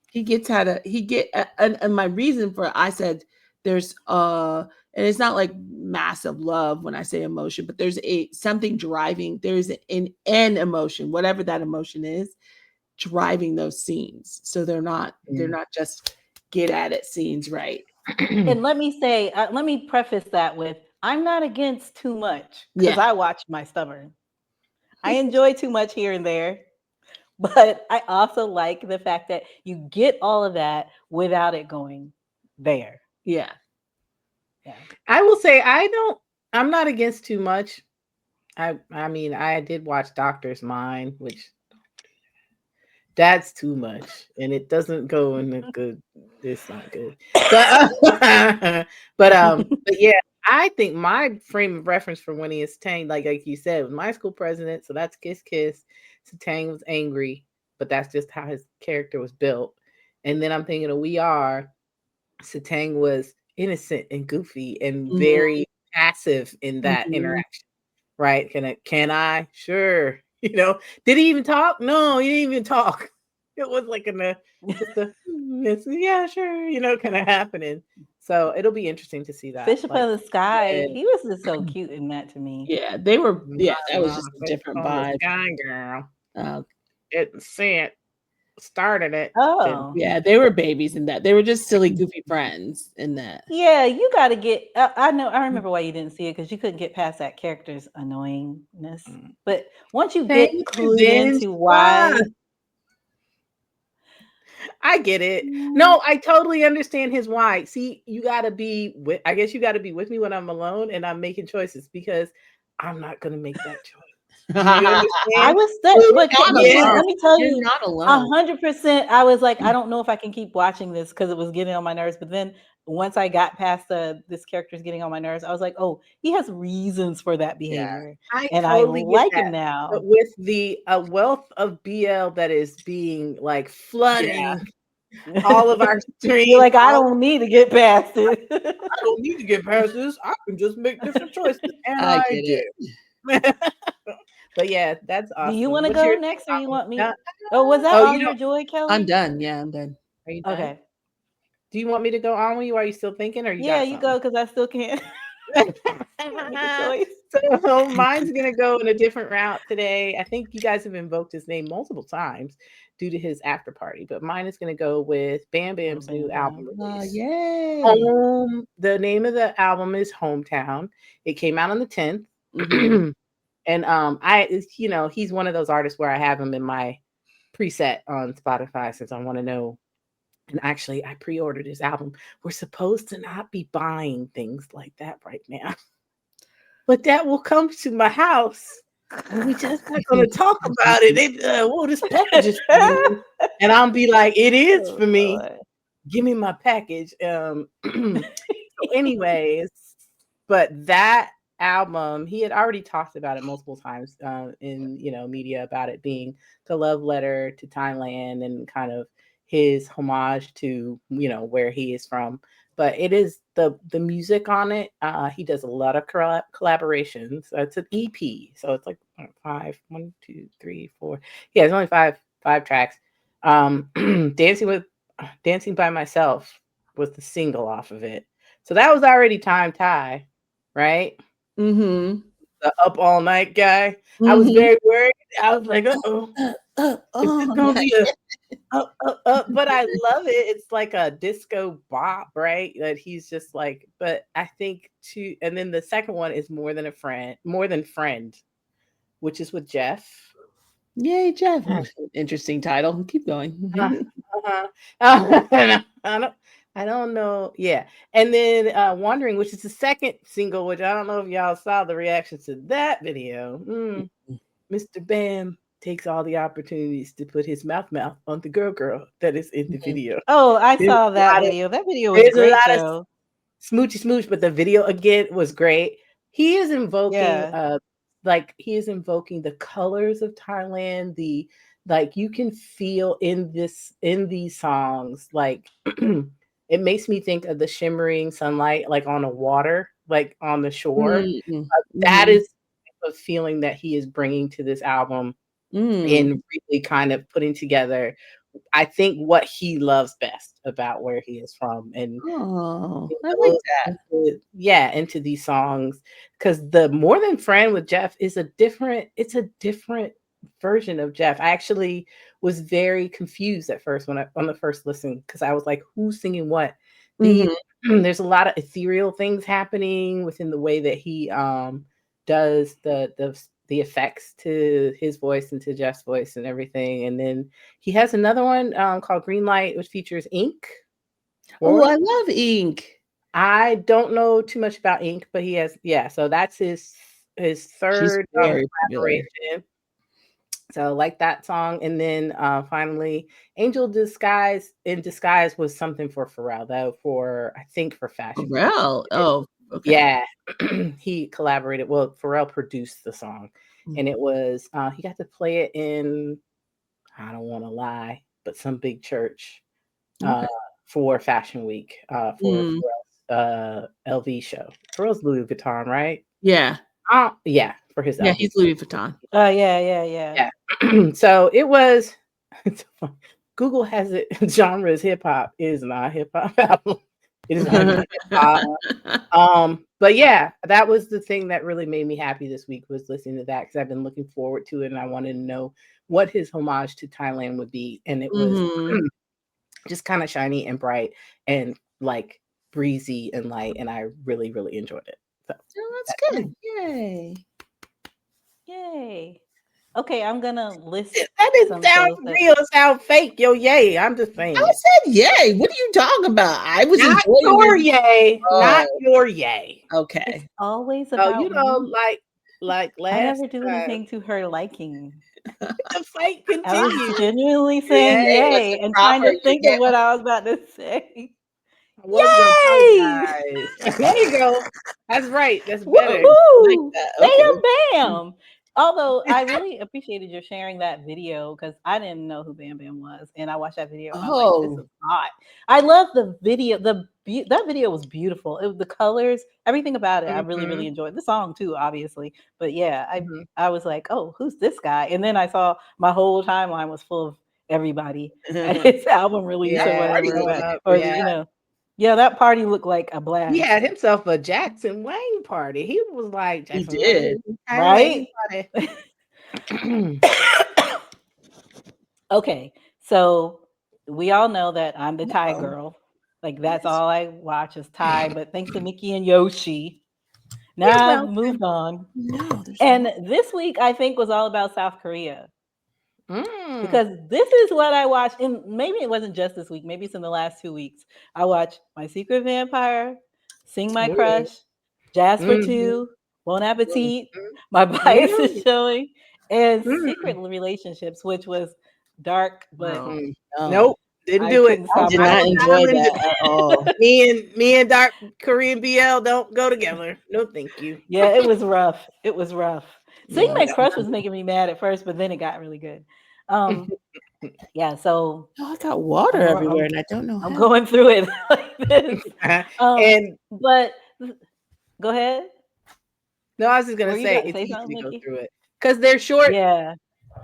He gets and my reason for I said there's and it's not like massive love when I say emotion, but there's something driving, there's an emotion, whatever that emotion is, driving those scenes. So they're not just get at it scenes, right? And let me preface that with I'm not against too much because I watch my stubborn. I enjoy too much here and there. But I also like the fact that you get all of that without it going there. Yeah. I will say I don't I'm not against too much. I mean, I did watch Doctor's Mind, which that's too much, and it doesn't go in a good. It's not good, but but yeah, I think my frame of reference for Winnie is Tang, like you said, was my school president. So that's Kiss Kiss. So Tang was angry, but that's just how his character was built. And then I'm thinking of We Are. Satang was innocent and goofy and very passive in that interaction, right? Can I? Sure. Did he even talk? No, he didn't even talk. It was like just a yeah, sure, kind of happening. So it'll be interesting to see that. Fish Upon the Sky. He was just so cute in that to me. Yeah, they were. Yeah, that was just a different vibe. Sky girl. Oh. Didn't see it. Started it. Oh, yeah, they were babies in that. They were just silly, goofy friends in that. Yeah, you got to get. I know. I remember why you didn't see it because you couldn't get past that character's annoyingness. But once you get clued into why, I get it. No, I totally understand his why. See, you got to be with. I guess you got to be with me when I'm alone and I'm making choices because I'm not going to make that choice. Do you understand? I was stuck. But let me tell you, you're not alone. 100%. I was like, I don't know if I can keep watching this because it was getting on my nerves. But then once I got past this character's getting on my nerves, I was like, oh, he has reasons for that behavior, and totally I like get him now. But with the wealth of BL that is being like flooding all of our streams, you're like, I don't need to get past it. I don't need to get past this. I can just make different choices, and I get it. But yeah, that's awesome. Do you want to go next, or you want me? Was that all your joy, Kelly? I'm done. Yeah, I'm done. Are you done? Okay. Do you want me to go on with you? Are you still thinking? Or you go because I still can't. So mine's gonna go in a different route today. I think you guys have invoked his name multiple times due to his after party, but mine is gonna go with Bam Bam's new album release. Yay! The name of the album is Hometown. It came out on the 10th. And he's one of those artists where I have him in my preset on Spotify since I want to know. And actually, I pre-ordered his album. We're supposed to not be buying things like that right now, but that will come to my house, and we just not going to talk about it. This package is for me, and I'll be like, it is for me. Give me my package. So anyways, but that album, he had already talked about it multiple times in media about it being the love letter to Thailand and kind of his homage to where he is from. But it is the music on it. He does a lot of collaborations. It's an EP, so it's like 5, 1, 2, 3, 4. Yeah, it's only five tracks. Dancing by Myself was the single off of it, so that was already time Thai, right? The Up All Night guy. I was very worried. I was like, it's gonna be but I love it. It's like a disco bop, right? That he's just like, but I think and then the second one is More Than Friend, which is with Jeff. Yay, Jeff. Interesting title. Keep going. I don't know. Yeah. And then Wandering, which is the second single, which I don't know if y'all saw the reactions to that video. Mr. Bam takes all the opportunities to put his mouth on the girl that is in the video. Oh, I saw that video. That video was great, though. Smoochy smooch, but the video again was great. He is invoking the colors of Thailand, you can feel in these songs, like it makes me think of the shimmering sunlight, like on the water, like on the shore. That is a feeling that he is bringing to this album and really kind of putting together, I think, what he loves best about where he is from. And I like that. Into these songs, because the More Than Friend with Jeff is a different version of Jeff. I actually was very confused at first on the first listen, because I was like, who's singing what? There's a lot of ethereal things happening within the way that he does the effects to his voice and to Jeff's voice and everything. And then he has another one called Green Light, which features Ink. Oh, I love Ink. I don't know too much about Ink, but he has, so that's his She's third very popular. collaboration. So like that song, and then finally, Angel Disguise in Disguise was something for Pharrell, though, I think for Fashion Week. Pharrell. Oh, okay. Yeah, he collaborated. Well, Pharrell produced the song, and it was he got to play it in, I don't want to lie, but some big church for Fashion Week for Pharrell's LV show. Pharrell's Louis Vuitton, right? Yeah. Yeah, for his Yeah, LV. he's Louis Vuitton. Yeah. So it was. Google has it. Genre is hip hop. It is not hip hop album. It is not hip hop. But yeah, that was the thing that really made me happy this week, was listening to that, because I've been looking forward to it and I wanted to know what his homage to Thailand would be, and it was just kind of shiny and bright and like breezy and light, and I really, really enjoyed it. So that's good. Yay. Okay, I'm gonna list. That didn't sound real. It sound fake. Yo, yay! I'm just saying. I said yay. What are you talking about? I was not enjoying your yay. Not your yay. Okay. It's always about like last. I never do anything to her liking. The fight continues. I was genuinely saying yay and trying to think of what I was about to say. Yay! There you go. That's right. That's better. Like that. Okay. Bam! Although I really appreciated your sharing that video, because I didn't know who Bam Bam was, and I watched that video. And I was like, this is hot. I love the video. That video was beautiful. It was the colors, everything about it. I really, really enjoyed the song too, obviously. But yeah, I was like, oh, who's this guy? And then I saw my whole timeline was full of everybody at his album release or whatever. Yeah, that party looked like a blast. He had himself a Jackson Wang party. He was like, he did, right? Okay, so we all know that I'm the Thai girl. Like, that's all I watch is Thai. But thanks to Nikki and Yoshi, now I've moved on. And this week, I think, was all about South Korea. Because this is what I watched, and maybe it wasn't just this week, maybe it's in the last 2 weeks. I watched My Secret Vampire, Sing My Crush, Jazz for Two, Bon Appetit, My Bias is Showing, and Secret Relationships, which was dark, but nope, didn't do it. I did not enjoy that at all. Me and dark Korean BL don't go together. No, thank you. Yeah, it was rough. It was rough. Sing My Crush was making me mad at first, but then it got really good. Yeah, so I got water everywhere, and I don't know I'm going through it like this. But go ahead. No, I was just gonna say it's easy to go through it because they're short. Yeah,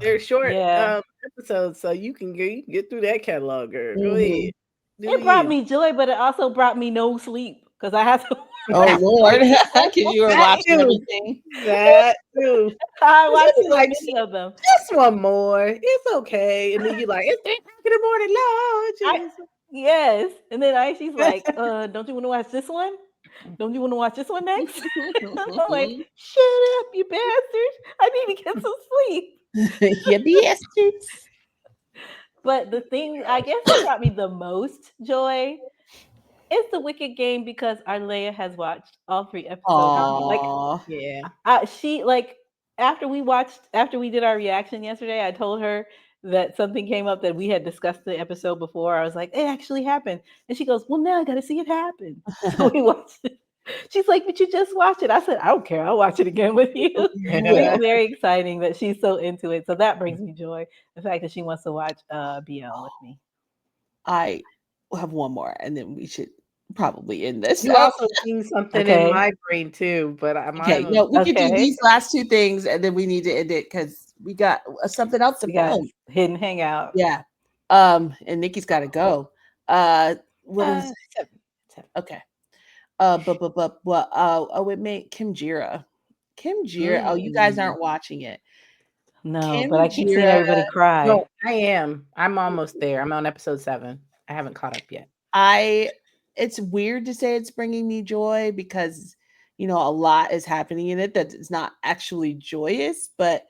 they're short episodes, so you can get through that catalog. Girl. Go ahead. It brought me joy, but it also brought me no sleep because I had to. Oh Lord, because you were watching everything. That too. I watched so many of them. Just one more. It's okay. And then you're like, it's 3 o'clock in the morning, Lord. Yes. And then she's like, don't you want to watch this one? Don't you want to watch this one next? I'm like, shut up, you bastards. I need to get some sleep. You bastards. But the thing, I guess, that brought me the most joy is the Wicked Game, because Arleia has watched all 3 episodes. She after we did our reaction yesterday, I told her that something came up that we had discussed the episode before. I was like, it actually happened. And she goes, well, now I got to see it happen. So we watched it. She's like, but you just watch it. I said, I don't care. I'll watch it again with you. It's very exciting that she's so into it. So that brings me joy. The fact that she wants to watch BL with me. I have one more, and then we should probably end this. You also seen something in my brain too, but we can do these last 2 things, and then we need to end it because we got something else to film. Hidden hangout. Yeah. And Nikki's got to go. What is 7? Okay. It made Kim Jira. Oh, you guys aren't watching it. No, but I keep seeing everybody cry. No, I am. I'm almost there. I'm on episode 7. I haven't caught up yet. It's weird to say it's bringing me joy because, a lot is happening in it that is not actually joyous, but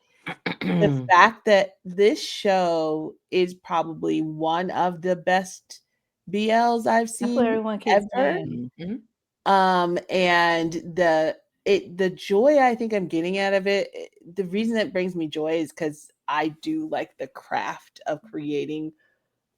the fact that this show is probably one of the best BLs I've seen everyone keeps ever. saying. And the joy I think I'm getting out of it, the reason it brings me joy is because I do like the craft of creating.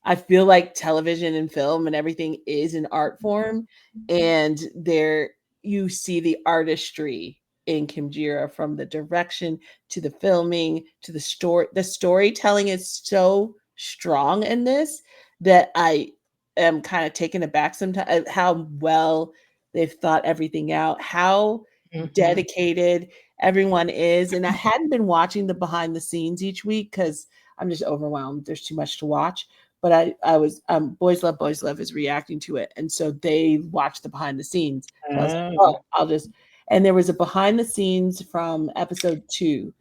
I feel like television and film and everything is an art form, and there you see the artistry in Kimjira, from the direction to the filming to the story. The storytelling is so strong in this that I am kind of taken aback sometimes at how well they've thought everything out, how dedicated everyone is. And I hadn't been watching the behind the scenes each week because I'm just overwhelmed. There's too much to watch. But I was Boys Love is reacting to it, and so they watched the behind the scenes. So I was like, oh, I'll just. And there was a behind the scenes from episode 2,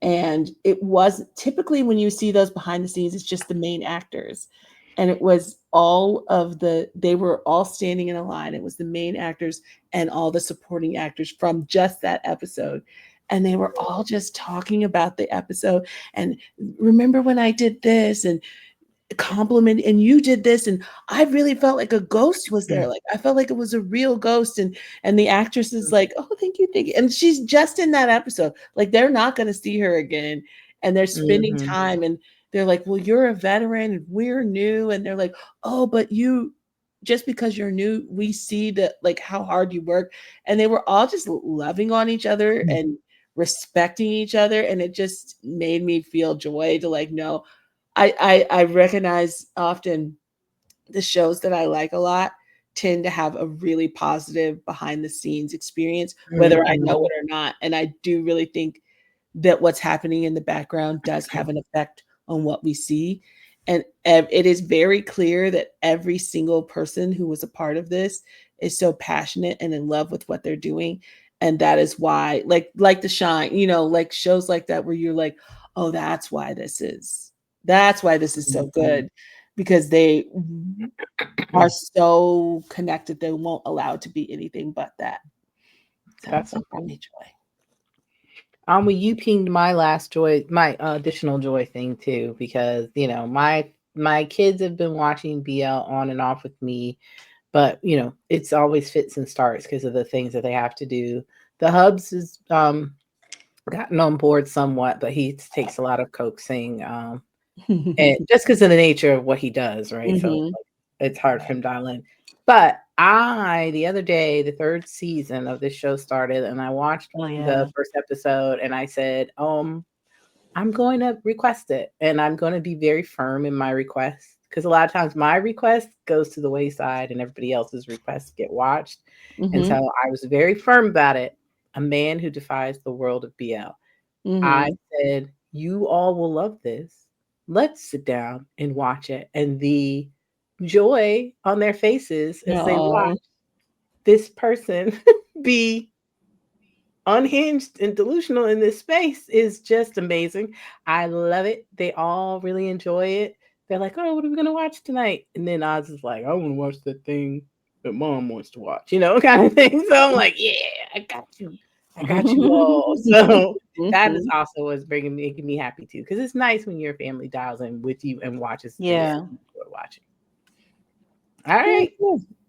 and it was typically when you see those behind the scenes, it's just the main actors, and it was they were all standing in a line. It was the main actors and all the supporting actors from just that episode. And they were all just talking about the episode and remember when I did this and compliment, and you did this, and I really felt like a ghost was there. Like I felt like it was a real ghost, and the actress is like, oh, thank you, and she's just in that episode. Like they're not going to see her again, and they're spending time, and they're like, well, you're a veteran and we're new, and they're like, oh, but you, just because you're new, we see that like how hard you work. And they were all just loving on each other and respecting each other, and it just made me feel joy to like know I recognize often the shows that I like a lot tend to have a really positive behind the scenes experience, whether I know it or not. And I do really think that what's happening in the background does have an effect on what we see. And it is very clear that every single person who was a part of this is so passionate and in love with what they're doing. And that is why, like The Shine, like shows like that where you're like, oh, that's why this is so good, because they are so connected. They won't allow it to be anything but that. So that's what brought me joy. Well, you pinged my last joy, my additional joy thing too, because my kids have been watching BL on and off with me, but it's always fits and starts because of the things that they have to do. The Hubs has gotten on board somewhat, but he takes a lot of coaxing, and just because of the nature of what he does, right? So it's hard for him to dial in. But the other day, the 3rd season of this show started, and I watched the first episode, and I said, I'm going to request it, and I'm going to be very firm in my request, because a lot of times my request goes to the wayside, and everybody else's requests get watched. And so I was very firm about it. A Man Who Defies the World of BL. I said, you all will love this. Let's sit down and watch it. And the joy on their faces as they watch this person be unhinged and delusional in this space is just amazing. I love it. They all really enjoy it. They're like, oh, what are we going to watch tonight? And then Oz is like, I want to watch the thing that Mom wants to watch, kind of thing. So I'm like, yeah, I got you. I got you all. So that is also what's making me happy too, because it's nice when your family dials in with you and watches things you're watching. All right.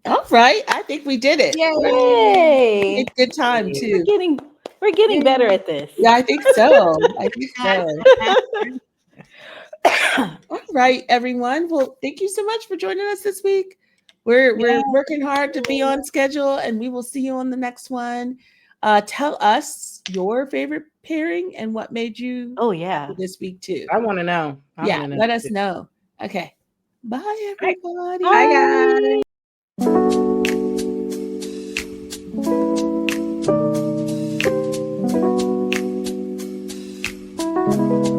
All right. I think we did it. Yay! It's good time too. We're getting better at this. Yeah, I think so. All right, everyone. Well, thank you so much for joining us this week. We're working hard to be on schedule, and we will see you on the next one. Tell us your favorite pairing and what made you happy this week too. I want to know. Let us know. Okay. Bye, everybody. Bye, guys.